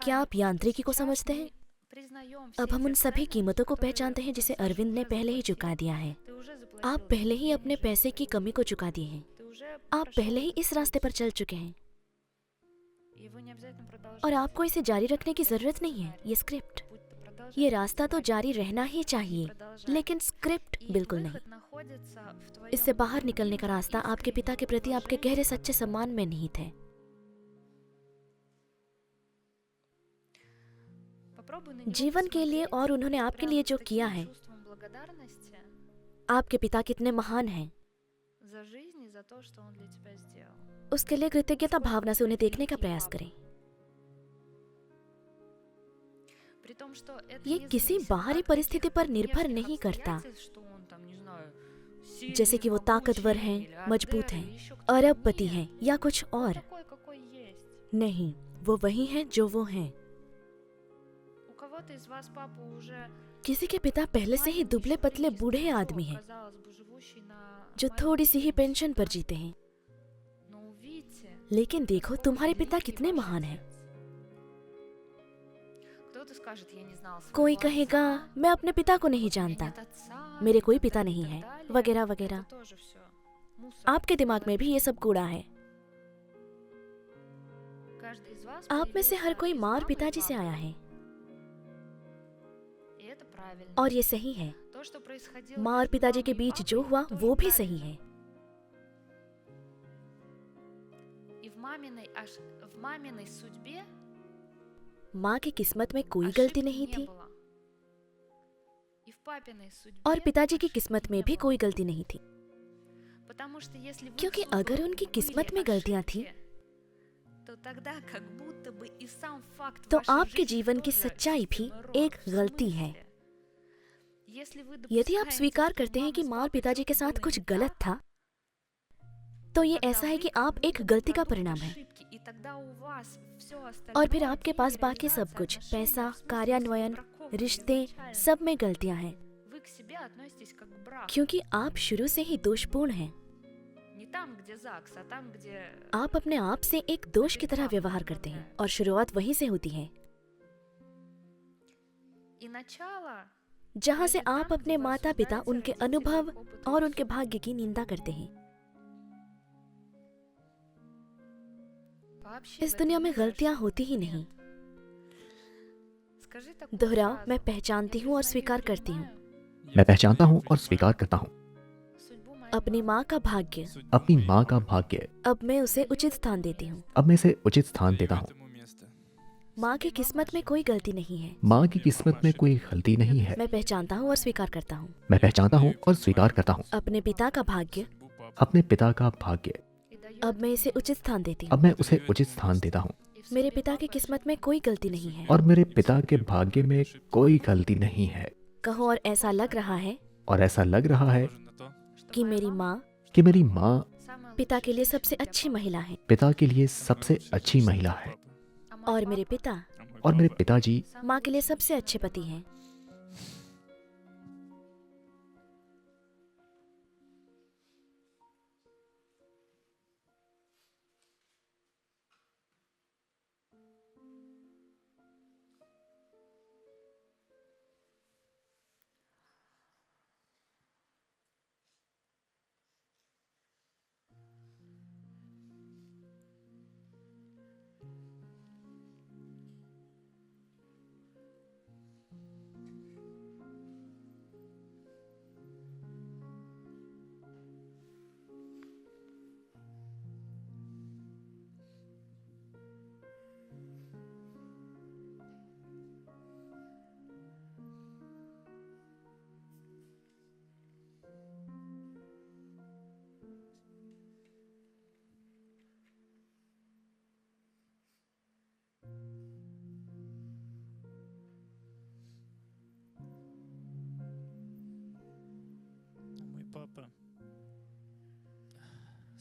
क्या आप механику, что यांत्रिकी को сейчас समझते мы हैं? признаем अब все हम те उन सभी цены, कीमतों को которые, पहचानते हैं जिसे Саша, अरविंद ने уже पहले ही заплатил. चुका दिया है। Ты уже आप заплатил पहले за ही эти अपने денежные पैसे की कमी को चुका दिए हैं। Ты уже आप прошел पहले ही этот इस रास्ते путь. पर चल चुके हैं Его не обязательно продолжать. और आपको इसे जारी रखने की जरूरत नहीं है। ये स्क्रिप्ट, Путь-то продолжать. ये रास्ता तो Сценарий जारी रहना ही चाहिए, продолжать. लेकिन स्क्रिप्ट И बिल्कुल नहीं। выход находится в твоем इससे बाहर निकलने का глубинном, रास्ता आपके पिता के प्रति искреннем आपके गहरे уважении. सच्चे सम्मान में निहित है। Попробуй на него जीवन के लिए посмотреть और उन्होंने आपके прям लिए с जो таким किया है। чувством благодарности आपके पिता कितने महान हैं, за жизнь и за то, что он для тебя сделал. उसके लिए कृतज्ञता भावना से उन्हें देखने का प्रयास करें। При том, что это ये не किसी зависит बाहरी от परिस्थिति पर каких-то निर्भर внешних नहीं करता, обстоятельств, что он там, не знаю, сильный, जैसे कि वो ताकतवर могучий, हैं, миллиардер मजबूत или हैं, еще кто-то. अरबपति Нет, हैं या कुछ он और। такой, какой есть. नहीं, वो वही हैं जो वो हैं। У кого-то из вас папа уже किसी के पिता पहले से ही маленький, दुबले पतले щупленький बूढ़े старичок, आदमी हैं казалось бы, живущий на जो маленькую थोड़ी सी ही пенсию. पेंशन पर जीते हैं। Но увидьте, लेकिन देखो какой तुम्हारे पिता великий कितने ваш महान हैं। отец. Кто-то скажет, я не знал своего कोई отца, कहेगा मैं अपने पिता को नहीं у меня जानता, нет отца, मेरे कोई и पिता так नहीं है, далее. वगैरह Это वगैरह। тоже всё мусор. आपके दिमाग में भी ये सब कूड़ा है। Каждый из вас आप में से हर появился कोई из माँ और мамы и पिताजी से папы. आया है И это правильно. और ये सही है। То, что происходило माँ और между पिताजी के мамой и बीच папой, जो हुआ тоже वो भी правильно. सही है। И в маминой судьбе माँ की किस्मत में कोई गलती ошибки नहीं не थी было. И в папиной судьбе और पिताजी की ошибки किस्मत में не भी было. कोई गलती नहीं थी, Потому что если в их क्योंकि судьбах अगर उनकी были किस्मत में गलतियाँ थी, ошибки, तो тогда как будто бы и сам факт तो вашей आपके жизни जीवन की тоже सच्चाई भी истинный एक урок. В गलती है। смысле? Если вы यदि आप допускаете, स्वीकार что करते हैं мамы कि с माँ और папой पिताजी के что-то साथ было कुछ не गलत так, था, तो ये тогда ऐसा है вы कि как आप будто एक бы गलती का продукт परिणाम हैं ошибки, и тогда у вас всё और остальное, फिर आपके деньги, पास बाकी सब реализация, कुछ, отношения, पैसा, в смысле कार्यान्वयन, бракованные रिश्ते, изначально. सब में गलतियां हैं, Вы к себе относитесь как к браку. क्योंकि आप शुरू से ही दोषपूर्ण हैं। Не там, где ЗАГС, а там, где आप अपने आप से एक दोष की तरह व्यवहार करते हैं और शुरुआत वहीं से होती है, и начало जहाँ से лежит там, आप где अपने вы माता पिता, осуждаете उनके родителей, अनुभव их опыт и और उनके судьбу. भाग्य की निंदा करते हैं। Вообще इस в दुनिया этом में мире गलतियाँ ошибок होती ही нет. नहीं। Скажи такую दोहराओ, фразу. मैं पहचानती Я हूँ और признаю и स्वीकार करती हूँ। принимаю मैं पहचानता हूँ और स्वीकार करता हूँ судьбу моей अपनी мамы. माँ का भाग्य Судьбу अपनी моей माँ का мамы. भाग्य अब मैं उसे उचित स्थान देती हूँ। अब मैं इसे उचित स्थान Даю देता हूँ। этому место. माँ की किस्मत में कोई गलती नहीं है। माँ की किस्मत में कोई गलती नहीं है। मैं पहचानता हूँ और स्वीकार करता हूँ। मैं पहचानता हूँ और स्वीकार करता हूँ अपने पिता का भाग्य Судьбу папы. अपने पिता का भाग्य। И даю अब मैं этому इसे месту. उचित स्थान देती हूँ। अब मैं उसे उचित स्थान देता हूँ И в मेरे судьбе पिता की папы किस्मत में कोई गलती नहीं है। और मेरे पिता के भाग्य में कोई गलती नहीं है। कहो, और ऐसा लग रहा है और ऐसा लग रहा है Похоже на то, что कि моя मेरी мама माँ कि मेरी माँ самая पिता лучшая के लिए женщина सबसे для अच्छी папы. महिला है पिता के लिए самая सबसे лучшая अच्छी женщина महिला для है папы. А мой और मेरे папа पिता А мой और मेरे папа पिताजी самый माँ के लिए лучший सबसे мужчина अच्छे для पति мамы. हैं।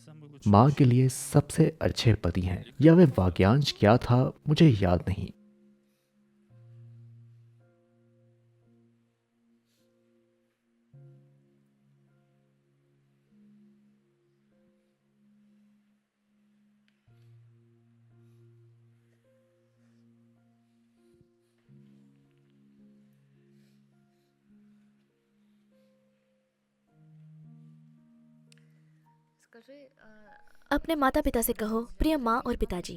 Самый лучший माँ муж. के लिए सबसे अच्छे पति हैं, या वे वाक्यांश क्या था मुझे याद नहीं। Скажи, अपने माता पिता से कहो, प्रिय माँ और पिताजी,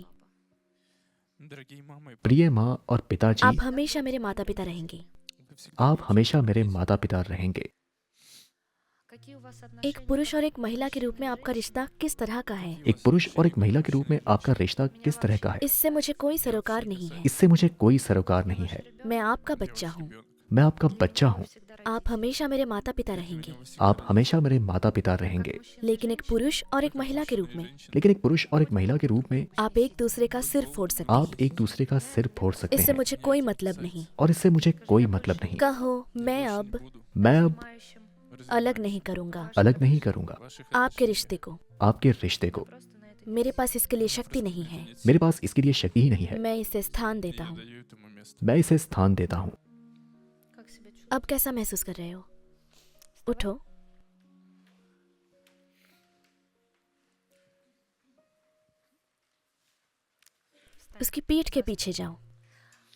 Дорогие мама и папа, प्रिय माँ और पिताजी, आप हमेशा मेरे माता पिता रहेंगे। вы всегда आप будете हमेशा моими मेरे родителями. माता पिता रहेंगे। какие у вас एक отношения पुरुष और как एक महिला के रूप में आपका रिश्ता किस तरह का है? एक पुरुष और एक महिला के रूप में आपका रिश्ता किस तरह का है? इससे मुझे कोई सरोकार नहीं है। इससे मुझे कोई सरोकार नहीं है। मैं आपका बच्चा हूँ। मैं आपका बच्चा हूँ। आप हमेशा मेरे माता पिता रहेंगे। आप हमेशा मेरे माता पिता रहेंगे। लेकिन एक पुरुष और एक महिला के रूप में लेकिन एक पुरुष और एक महिला के रूप में आप एक दूसरे का सिर फोड़ सकते हैं। आप एक दूसरे का सिर फोड़ सकते इससे हैं, मुझे कोई मतलब नहीं। और इससे मुझे कोई मतलब नहीं। कहो, मैं अब मैं अब अलग नहीं करूँगा अलग नहीं करूँगा आपके रिश्ते को। आपके रिश्ते को। मेरे पास इसके लिए शक्ति नहीं है। मेरे पास इसके लिए शक्ति ही नहीं है। मैं इसे स्थान देता हूँ। Даю этому месту. मैं इसे स्थान देता हूँ। как себя чувствуешь? अब कैसा महसूस कर रहे हो? उठो। उसकी पीठ के पीछे जाओ।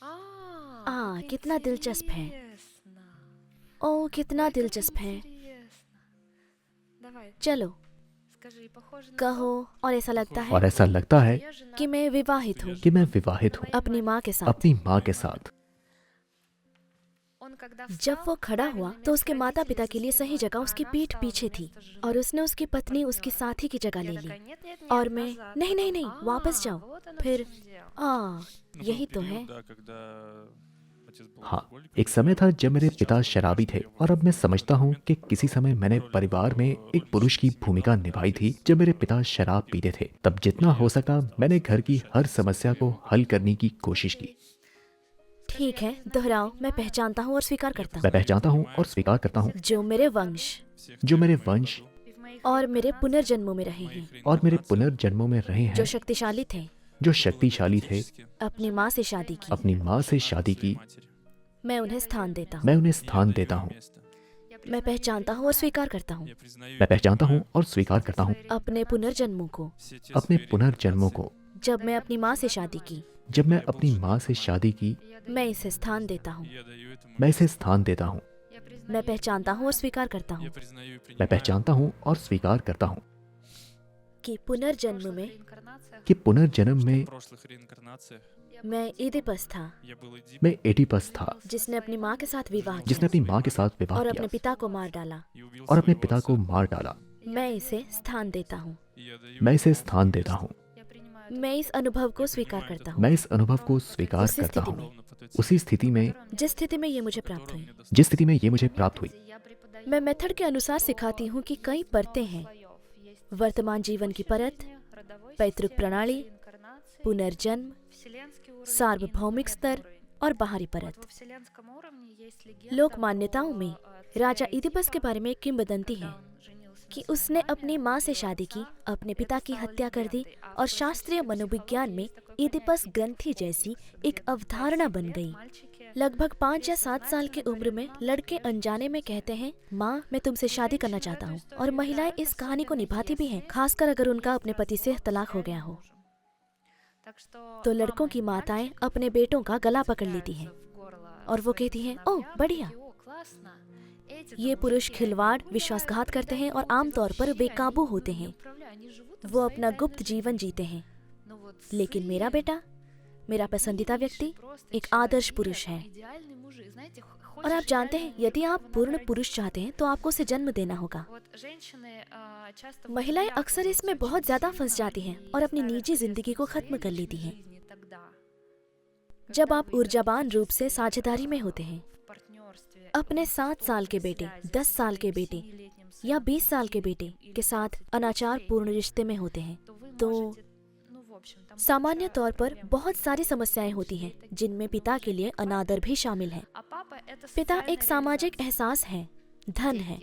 как कितना दिलचस्प है। интересно. ओह, कितना Ой, как दिलचस्प है। интересно. Давай, चलो, скажи, похоже на कहो। और ऐसा लगता और है ऐसा लगता है то, я жена कि मैं विवाहित हूँ कि मैं विवाहित हूँ अपनी माँ के साथ। अपनी माँ के साथ। Он когда जब встал, वो खड़ा हुआ правильное तो उसके место माता родителей पिता के लिए सही занимала, जगह а उसकी она पीठ встала पीछे на थी место жены, और उसने उसकी पत्नी उसकी партнера. साथी की जगह ले Я ली। такая, нет, нет, और нет, मैं, назад. नहीं नहीं नहीं, А, वापस जाओ। вот оно в फिर, чем дело. Ну, यही был तो период, है। да, когда отец был हाँ, алкоголиком. एक समय था जब मेरे Сейчас पिता понимаю, शराबी что थे, я और अब вот मैं в समझता этот हूँ момент कि किसी समय मैंने роль परिवार में такого एक पुरुष की родительской भूमिका когда निभाई थी। отец, जब मेरे पिता शराब पीते थे, तब जितना हो सका मैंने घर की हर समस्या को हल करने की कोशिश की। ठीक है, दोहराओ। मैं पहचानता हूँ और स्वीकार करता मैं हूँ पहचानता हूँ और स्वीकार करता हूँ जो मेरे वंश всех जो тех मेरे в моем वंश роду, И в моих और मेरे реинкарнациях पुनर्जन्मों में रहे в हैं, моих और मेरे реинкарнациях पुनर्जन्मों में रहे जो हैं, शक्तिशाली थे, जो были शक्तिशाली थे, физически, अपनी माँ से शादी की। अपनी माँ से жена शादी своей की। матери. मैं उन्हें स्थान देता हूँ। मैं उन्हें Я स्थान даю देता им हूँ। место. я मैं признаю и पहचानता हूँ और स्वीकार करता हूँ Я признаю मैं и पहचानता हूँ принимаю और स्वीकार करता हूँ अपने पुनर्जन्मों को। все те अपने свои पुनर्जन्मों реинкарнации. को। जब मैं अपनी माँ से शादी की, जब मैं अपनी माँ से शादी की, Я даю मैं им इसे место. स्थान देता हूँ। Я даю этому मैं इसे место. स्थान देता हूँ। Я признаю मैं и पहचानता हूँ और принимаю. स्वीकार करता Я हूँ признаю и मैं принимаю पहचानता हूँ और स्वीकार करता हूँ कि В पुनर्जन्म прошлых में реинкарнациях कि पुनर्जन्म что में в прошлых реинкарнациях я был मैं Эдипом. इडिपस था, я был Эдипом, मैं एडिपस था, जिसने अपनी माँ के साथ विवाह जिसने किया अपनी माँ के साथ विवाह और किया अपने पिता को मार डाला। и убил और अपने своего पिता को отца. मार डाला। मैं इसे स्थान देता हूँ। И я даю मैं इसे этому स्थान место. देता हूँ। Я принимаю этот मैं इस अनुभव को स्वीकार करता हूँ मैं इस अनुभव को स्वीकार उसी करता स्थिति हूँ में, Ровно по той उसी цене, स्थिति में, которую мне जिस स्थिति में ये मुझे प्राप्त которую हुई। мне досталось. जिस स्थिति में ये मुझे प्राप्त हुई। методе я преподаю मैं मेथड के अनुसार सिखाती हूँ कि कई परतें हैं। слоев. Есть वर्तमान जीवन की परत, жизни, родовой पैतृक системы, प्रणाली, реинкарнации, पुनर्जन्म, вселенский уровень и सार्वभौमिक инопланетный स्तर уровень. और बाहरी Вот परत। во вселенском уровне есть легенда लोक про, मान्यताओं में царя राजा इदिपस के Эдипа, बारे में एक किंवदंती когда है он женился कि на своей उसने маме, अपनी माँ से убил शादी की, отца. अपने Это पिता की стало हत्या कर दी легендой, а в और классической शास्त्रीय मनोविज्ञान में психологии есть такое इदिपस понятие ग्रंथि «комплекс जैसी Эдипа», एक где в अवधारणा 20 बन лет गई। мальчики लगभग 5 या 7 साल की бессознательно उम्र में говорят, लड़के «Мама, अनजाने में कहते हैं, माँ मैं तुमसे शादी करना Женщины в चाहता эту हूँ। историю और महिलाएं играют, इस कहानी को особенно निभाती भी हैं, если खासकर अगर उनका есть अपने पति से развод с तलाक हो गया реальным हो। мужем. Так что तो लड़कों мама की и माताएं мальчик अपने बेटों का गला पकड़ लेती हैं цепляются в горло और वो своим कहती हैं, сыновьям, ओह बढ़िया। такие, «О, классно, эти-то ये पुरुष мужики, खिलवाड़, они विश्वासघात гуляют, करते हैं और продают, и आमतौर पर вообще बेकाबू они, होते не हैं। управляют, они живут там वो своей अपना тайной गुप्त жизнью». जीवन जीते हैं। Но вот लेकिन मेरा сын, बेटा, मेरा पसंदीदा व्यक्ति, милейший просто एक आदर्श человек, पुरुष है। идеальный мужик. Знаете, और आप хочешь जानते हैं, идеального यदि мужика, आप его पूर्ण надо родить. पुरुष चाहते हैं तो आपको उसे जन्म देना होगा। Вот женщины, часто в महिलाएं это अक्सर इसमें вляпываются बहुत очень ज्यादा сильно फंस जाती हैं и और अपनी ставят निजी крест जिंदगी को на खत्म कर своей लेती личной हैं। жизни тогда, जब когда आप вы ऊर्जावान रूप से идете साझेदारी में в होते हैं, партнерстве, अपने в 7 साल के बेटे, связи 10 со साल के своим बेटे 7-летним या сыном, 20 साल के 10 बेटे или के साथ 20 अनाचार плюс पूर्ण лет, रिश्ते में होते हैं, то вы तो можете, ну, в общем, там सामान्य куча तौर पर проблем बहुत возникает, सारी в том समस्याएं होती числе हैं и такие, जिनमें но पिता уже के लिए папа अनादर भी शामिल है। А папа это पिता социальная एक सामाजिक реализация. एहसास है, धन है।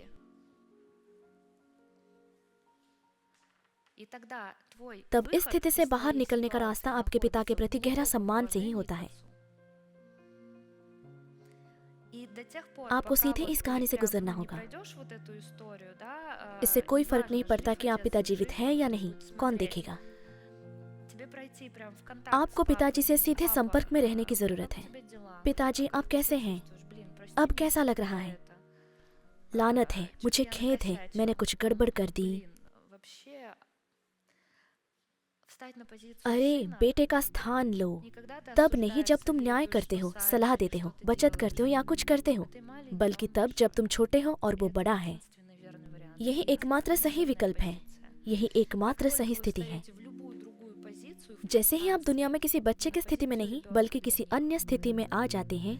Деньги. И тогда твой तब इस выход स्थिति से из बाहर твоей निकलने का ситуации रास्ता आपके पिता के находится प्रति в गहरा глубоком सम्मान से ही уважении होता к है। отцу. И до тех пор, आपको пока सीधे вот इस ты कहानी से прям, गुजरना не होगा। пройдешь вот эту историю, да, इससे कोई फर्क неважно, नहीं पड़ता жив कि आप отец पिता или जीवित жив हैं या он, नहीं, будут कौन смотреть. देखेगा। Тебе пройти прям в контакт आपको с पिताजी папой. से सीधे Папа, संपर्क में रहने की जरूरत как у है। тебя дела? पिताजी, Как आप ты कैसे себя हैं? чувствуешь? Блин, прости अब меня कैसा लग за रहा है? это. लानत है, Чё-то मुझे я खेद है, накосячил. मैंने कुछ गड़बड़ कर दी। Блин, вообще встать на позицию अरे сына बेटे का स्थान लो, не когда ты तब नहीं осуждаешь, जब तुम न्याय советуешь, करते हो, спасаешь सलाह или देते हो, что-то बचत делаешь. करते हो या कुछ करते हो, А ты маленький, बल्कि он तब большой. जब तुम छोटे हो और वो И बड़ा это है। единственный верный вариант. यही Это एकमात्र единственная सही верная विकल्प है, позиция. यही Как एकमात्र только सही вы स्थिति है। встаете в любую другую позицию, в जैसे ही आप пространстве, दुनिया में किसी बच्चे की स्थिति में позицию नहीं ребёнка बल्कि для किसी них, अन्य स्थिति में आ जाते हैं,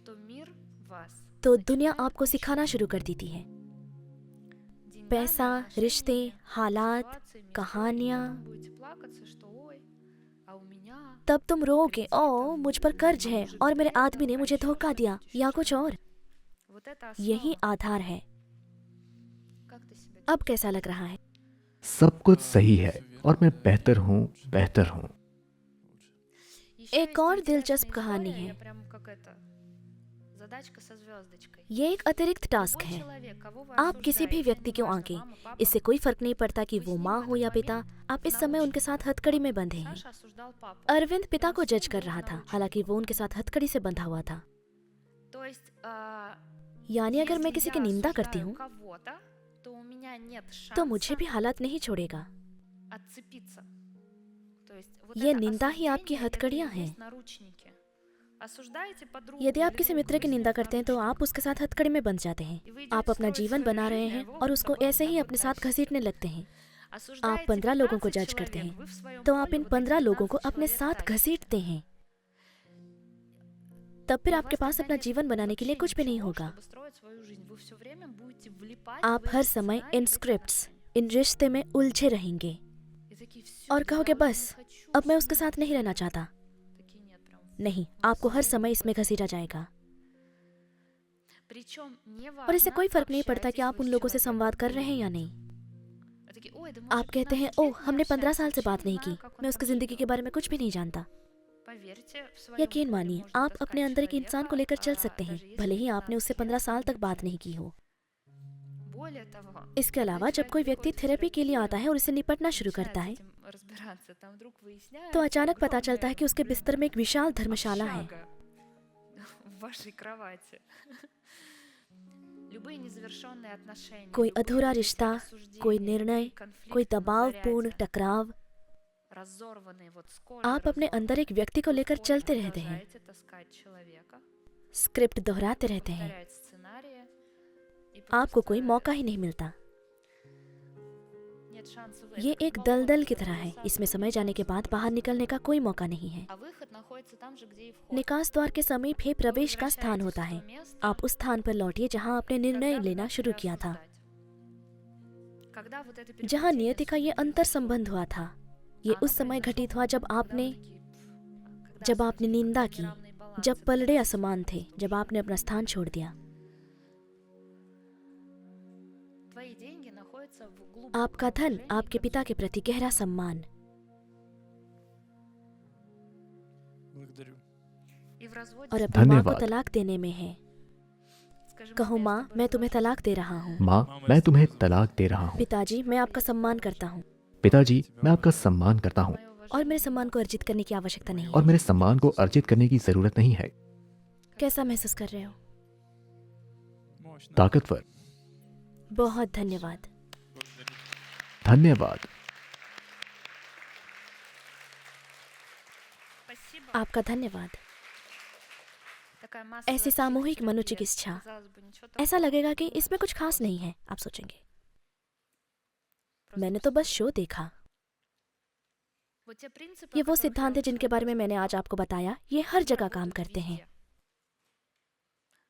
то мир вас तो दुनिया начинает आपको учить. सिखाना शुरू कर देती है। Деньгами, पैसा, रिश्ते, отношениями, हालात, ситуациями, कहानियाँ। историями. Потом будете плакаться, что ой, а у меня तब तुम रोओगे, ओ मुझ पर कर्ज है और मेरे आदमी ने मुझे धोखा दिया या कुछ और। вот это यही основа. आधार है। Как ты себя अब कैसा लग रहा है? सब कुछ सही है और मैं बेहतर हूँ, बेहतर हूँ। Ещё एक есть और интересная दिलचस्प कहानी история, है। я прям как это, задачка со звездочкой. ये एक अतिरिक्त टास्क Любой है। человек, कого вы आप किसी भी осуждаете, व्यक्ति को неважно, आंकें, мама, папа, इससे कोई फर्क नहीं पड़ता कि вы वो с ним माँ в हो этот या पिता, момент आप в इस समय उनके साथ हथकड़ी में बंधे हैं। Саша осуждал папу. अरविंद पिता Он को с जज ним कर был रहा в था, наручниках. हालांकि वो उनके साथ हथकड़ी से बंधा हुआ था। То есть, यानी अगर मैं если किसी की я निंदा करती осуждаю हूँ, кого-то, तो у меня нет तो मुझे шанса भी हालात नहीं छोड़ेगा। отцепиться. То есть вот ये это निंदा ही आपकी осуждение, это и हथकड़ियाँ हैं। есть наручники. Осуждаете подругу यदि आप или किसी друга, मित्र की вы निंदा в करते हैं तो आप наручниках. उसके साथ हथकड़ी में बंध जाते हैं। И вы идете आप अपना строить जीवन свою बना रहे жизнь, а हैं его और вот उसको такой ऐसे вот ही так अपने вот साथ дальше. घसीटने लगते हैं। आप Осуждаете 15 लोगों को 15 जज करते человек, हैं, вы в своем तो आप поле इन вот эти 15 लोगों को 15 अपने человек साथ тащите. घसीटते हैं। तब फिर И у आपके вас पास тогда अपना нет जीवन बनाने के लिए вообще कुछ भी नहीं ничего, होगा। чтобы строить свою жизнь. Вы всё время будете влипать आप в हर эти समय сценарии, इन в эти स्क्रिप्ट्स, отношения. इन रिश्ते में उलझे रहेंगे И такие, всё, और я कहोगे уже बस не хочу अब मैं с उसके ним. साथ नहीं रहना चाहता। Такие нет, прям नहीं, вас आपको हर всё समय время इसमें в это. घसीटा जाएगा। Причем неважно, और इससे कोई फर्क नहीं पड़ता कि общаетесь आप вы उन с लोगों से человеком संवाद कर или रहे हैं या нет. नहीं। А такие, ой, да мы आप уже कहते हैं, 15 ओह лет не हमने 15 общаемся, साल से вообще बात не नहीं знаю, की, как он मैं उसकी там जिंदगी के живет. बारे में कुछ भी नहीं जानता। Поверьте, в своем यकीन поле मानिए, можно आप таскать अपने अंदर एक इंसान को человека, लेकर चल सकते हैं, даже भले если ही आपने 15 उससे лет 15 вы साल не तक बात नहीं общаетесь. की हो। Более того, इसके когда अलावा जब человек कोई व्यक्ति приходит в थेरेपी के लिए терапию, आता है और इससे निपटना शुरू начинает करता с है, этим разбираться, там вдруг तो выясняется अचानक पता चलता है कि उसके огромная, बिस्तर में एक विशाल धर्मशाला है। общага в вашей кровати. Любые незавершенные отношения, कोई любые अधूरा вот эти रिश्ता, осуждения, कोई любые निर्णय, конфликты कोई на दबावपूर्ण заряде, टकराव, разорванные, вот с кожи आप अपने अंदर एक व्यक्ति को вы в लेकर поле चलते रहते हैं, продолжаете таскать человека, स्क्रिप्ट दोहराते रहते हैं, повторять сценарии, и आपको просто कोई मौका ही नहीं मिलता। нет шансов ये выйти. एक दलदल की तरह है, इसमें समय जाने के बाद बाहर निकलने का कोई मौका नहीं है। А выход находится там же, где и вход. निकास द्वार के समीप ही Вы प्रवेश का स्थान возвращаетесь होता в है। то место, आप उस स्थान पर लौटिए जहां आपने निर्णय когда вы लेना начали शुरू किया था, осуждать. Когда вот это जहां переплетение नियति का ये судеб अंतर произошло, संबंध हुआ था। ये оно उस समय произошло घटित हुआ जब когда आपने вы такие, когда जब आपने осудили, निंदा когда की, неравные балансы, जब पलड़े когда असमान थे, जब आपने अपना स्थान छोड़ दिया। твои деньги находятся в глубоком आपका धन, уважении आपके к पिता отцу. के प्रति गहरा सम्मान, Благодарю. И в разводе और с अपनी माँ को धन्यवाद। तलाक देने में है। скажи, कहो мама, я с माँ, тобой मैं तुम्हें развожусь. तलाक दे रहा हूँ। माँ, मैं तुम्हें तलाक दे रहा हूँ। पिताजी, मैं आपका सम्मान करता हूँ पिताजी, मैं आपका सम्मान करता हूँ Моё और уважение मेरे सम्मान को अर्जित करने की आवश्यकता नहीं और है। मेरे सम्मान को अर्जित करने की जरूरत नहीं है। कैसा महसूस कर रहे हो? Мощно. ताकतवर, बहुत धन्यवाद। Благодарю. धन्यवाद। Спасибо. आपका धन्यवाद। Такая массовая ऐसी सामूहिक психотерапия. मनोचिकित्सा, Казалось бы, ничего такого. ऐसा लगेगा कि इसमें कुछ खास नहीं है। आप सोचेंगे, Просто मैंने तो बस शो देखा। вот те принципы, ये о वो которых я सिद्धांत है учила जिनके बारे में вас, मैंने आज आपको बताया, ये हर они जगह काम работают करते हैं। везде.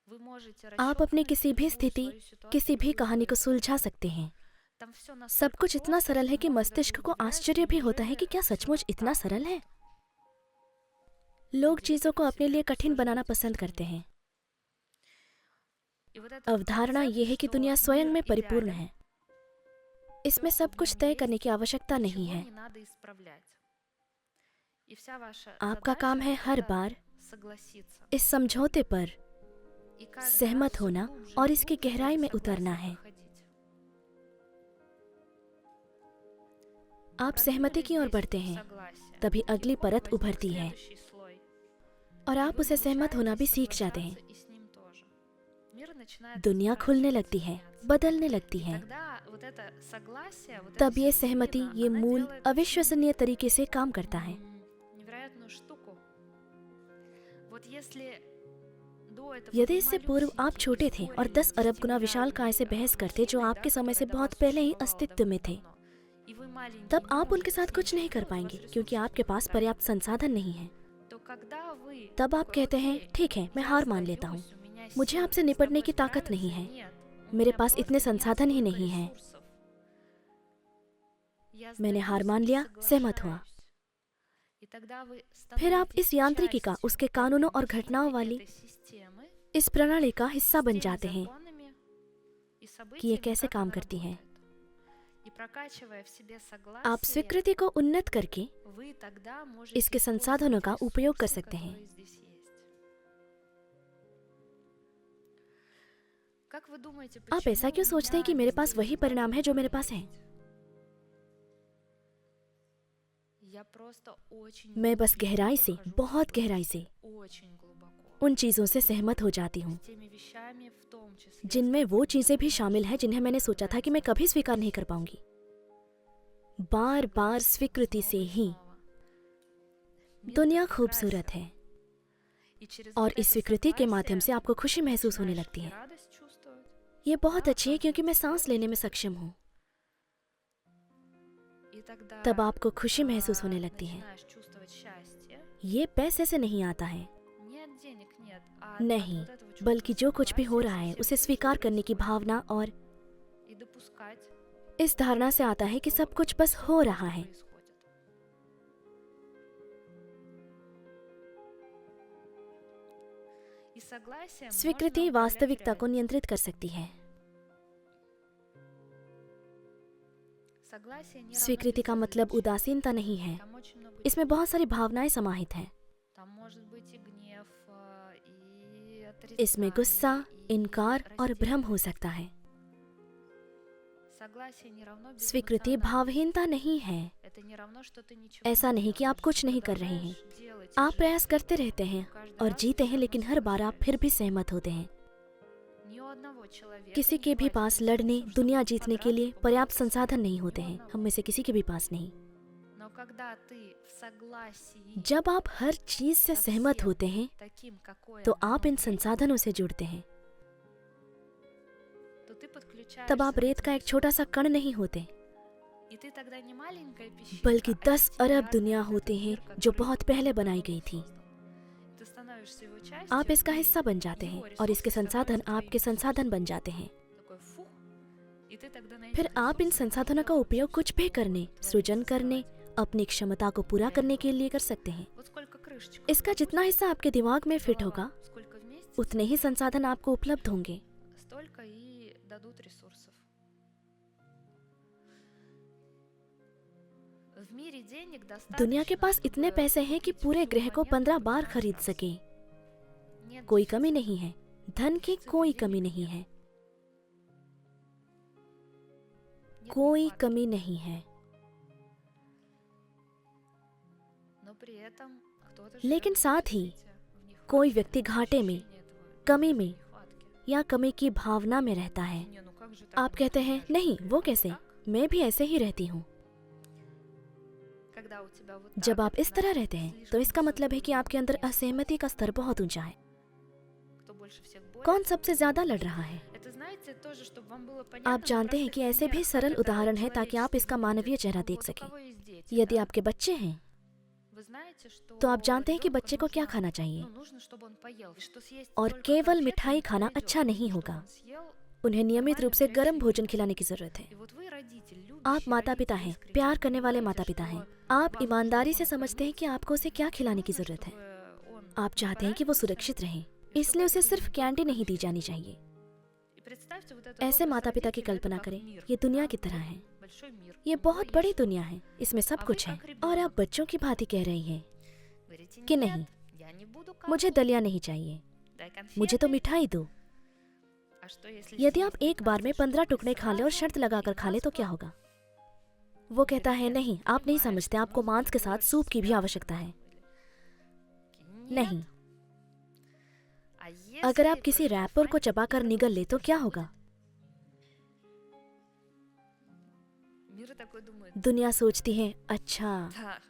Вы можете आप अपनी расчётливо किसी भी любую स्थिति, свою ситуацию किसी भी कहानी को выиграть. सुलझा सकते हैं। Там всё सब настолько कुछ इतना просто, सरल है что कि мозг मस्तिष्क даже को удивляется, आश्चर्य भी होता है कि неужели क्या всё सचमुच так इतना просто? सरल है। लोग चीजों को अपने लिए कठिन बनाना पसंद करते हैं। И вот этот अवधारणा концепт, ये है कि что दुनिया स्वयं мир में परिपूर्ण идеален, है। इसमें सब कुछ तय करने की आवश्यकता नहीं है। आपका काम है हर बार इस समझौते पर सहमत होना और इसकी गहराई में उतरना है। आप सहमति की ओर बढ़ते हैं, तभी अगली परत उभरती है और आप उसे सहमत होना भी सीख जाते हैं। दुनिया खुलने लगती है, बदलने लगती है। तब ये सहमति, ये मूल अविश्वसनीय तरीके से काम करता है। यदि इससे पूर्व आप छोटे थे और 10 अरब गुना विशाल काय से बहस करते जो आपके समय से बहुत पहले ही अस्तित्व में थे, तब आप उनके साथ कुछ नहीं कर पाएंगे क्योंकि आपके पास पर्याप्त संसाधन नहीं है। तब आप कहते हैं, ठीक है, मैं हार मान लेता हूँ, मुझे आपसे निपटने की ताकत नहीं है, मेरे पास इतने संसाधन ही नहीं है। मैंने हार मान लिया, सहमत हुआ। फिर आप इस यांत्रिकी का, उसके कानूनों और घटनाओं वाली इस प्रणाली का हिस्सा बन जाते हैं कि ये कैसे काम करती है। आप स्वीकृति को उन्नत करके इसके संसाधनों का उपयोग कर सकते हैं। आप ऐसा क्यों सोचते हैं कि मेरे पास वही परिणाम है जो मेरे पास है? मैं बस गहराई से, बहुत गहराई से उन चीजों से सहमत हो जाती हूँ जिनमें वो चीजें भी शामिल हैं जिन्हें मैंने सोचा था कि मैं कभी स्वीकार नहीं कर पाऊंगी। बार बार स्वीकृति से ही दुनिया खूबसूरत है और इस स्वीकृति के माध्यम से आपको खुशी महसूस होने लगती है। ये बहुत अच्छी है क्योंकि मैं सांस लेने में सक्षम हूँ। तब आपको खुशी महसूस होने लगती है। ये पैसे से नहीं आता है, नहीं, बल्कि जो कुछ भी हो रहा है उसे स्वीकार करने की भावना और इस धारणा से आता है कि सब कुछ बस हो रहा है। स्वीकृति वास्तविकता को नियंत्रित कर सकती है। स्वीकृति का मतलब उदासीनता नहीं है, इसमें बहुत सारी भावनाएं समाहित हैं। इसमें गुस्सा, इनकार और भ्रम हो सकता है। स्वीकृति भावहीनता नहीं है। ऐसा नहीं कि आप कुछ नहीं कर रहे हैं, आप प्रयास करते रहते हैं और जीते हैं, लेकिन हर बार आप फिर भी सहमत होते हैं। किसी के भी पास लड़ने, दुनिया जीतने के लिए पर्याप्त संसाधन नहीं होते हैं, हम में से किसी के भी पास नहीं। जब आप हर चीज से सहमत होते हैं तो आप इन संसाधनों से जुड़ते हैं। तब आप रेत का एक छोटा सा कण नहीं होते, बल्कि 10 अरब दुनिया होते हैं जो बहुत पहले बनाई गई थी। आप इसका हिस्सा बन जाते हैं और इसके संसाधन आपके संसाधन बन जाते हैं। फिर आप इन संसाधनों का उपयोग कुछ भी करने, सृजन करने, अपनी क्षमता को पूरा करने के लिए कर सकते हैं। इसका जितना हिस्सा आपके दिमाग में फिट होगा, उतने ही संसाधन आपको उपलब्ध होंगे। दुनिया के पास इतने पैसे हैं कि पूरे ग्रह को 15 बार खरीद सके। कोई कमी नहीं है, धन की कोई कमी नहीं है, कोई कमी नहीं है। लेकिन साथ ही कोई व्यक्ति घाटे में, कमी में या कमी की भावना में रहता है। आप कहते हैं, नहीं, वो कैसे, मैं भी ऐसे ही रहती हूँ। जब आप इस तरह रहते हैं तो इसका मतलब है कि आपके अंदर असहमति का स्तर बहुत ऊंचा है। कौन सबसे ज्यादा लड़ रहा है? आप जानते हैं कि ऐसे भी सरल उदाहरण है ताकि आप इसका मानवीय चेहरा देख सकें। यदि आपके बच्चे हैं तो आप जानते हैं कि बच्चे को क्या खाना चाहिए, और केवल मिठाई खाना अच्छा नहीं होगा। उन्हें नियमित रूप से गर्म भोजन खिलाने की जरूरत है। आप माता पिता हैं, प्यार करने वाले माता पिता हैं। आप ईमानदारी से समझते हैं कि आपको उसे क्या खिलाने की जरूरत है। आप चाहते हैं कि वो सुरक्षित रहे, इसलिए उसे सिर्फ कैंडी नहीं दी जानी चाहिए। представьте вот это ऐसे образ माता पिता की родителя, कल्पना это как करें, мир, ये दुनिया да? की तरह है। Большой мир. ये У него बहुत बड़ी есть दुनिया है, इसमें सब कुछ है। और आप बच्चों की भांति कह रही हैं Говорите, कि «Нет, नहीं, я не буду मुझे капать, दलिया नहीं चाहिए, дай मुझे तो конфеты». मिठाई दो। А что, если यदि съесть आप एक बार में 15 15 штук टुकड़े खा लें और сразу शर्त и लगाकर खा लें तो क्या наскоро? होगा? वो कहता है नहीं, आप नहीं समझते, आपको मांस के साथ सूप की भी आवश्यकता है। नहीं, А अगर आप если किसी прошлифовать रैपर को चबाकर мир निगल ले तो такой, क्या что होगा? будет? Мир такой думает. दुनिया सोचती है, अच्छा। Так.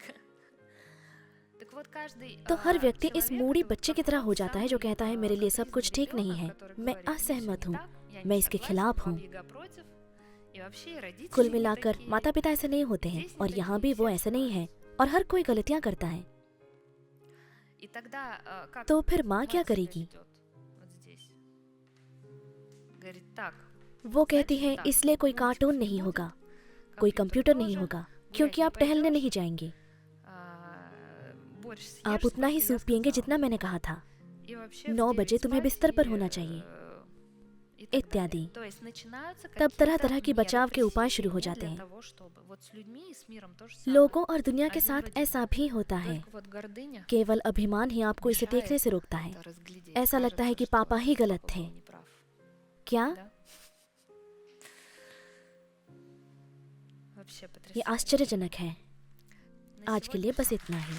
Так вот каждый तो हर व्यक्ति इस человек मूडी это बच्चे की как तरह тот हो जाता है जो самый, कहता है मेरे लिए सब капризный कुछ ठीक नहीं ребенок, है, который मैं говорит, «Мне всё असहमत не हूँ, так, я не मैं इसके согласен, खिलाफ हूँ। Баба Яга против, и вообще и родители कुल не मिलाकर такие». माता पिता ऐसे नहीं होते हैं और यहाँ भी वो ऐसे नहीं है और हर कोई गलतियाँ करता है। И тогда, как तो फिर माँ мать क्या себя करेगी? ведет вот здесь? Говорит, так, वो कहती है значит так, इसलिए कोई улицы कार्टून не नहीं будет, होगा, कोई कंप्यूटर नहीं тоже, होगा, гулять क्योंकि не आप टहलने пойдешь, नहीं जाएंगे। борщ съешь, आप उतना ही сколько я सूप पियेंगे сказала. जितना मैंने कहा था। И вообще в 9 9 बजे तुम्हें спать बिस्तर पर и, होना चाहिए, и так इत्यादि। далее. То есть начинаются तब तरह какие-то तरह की меры बचाव के उपाय शुरू हो пресечения जाते для हैं। того, чтобы вот с людьми и с миром то же самое. लोगों और दुनिया के Один साथ вроде ऐसा भी होता है, только вот гордыня केवल अभिमान ही आपको इसे мешает देखने से रोकता है। это разглядеть. ऐसा लगता है Кажется, कि что पापा ही गलत папа थे। был неправ. क्या? Да? Вообще ये потрясающе. आश्चर्यजनक है। На आज के сегодня लिए बस всё. इतना ही।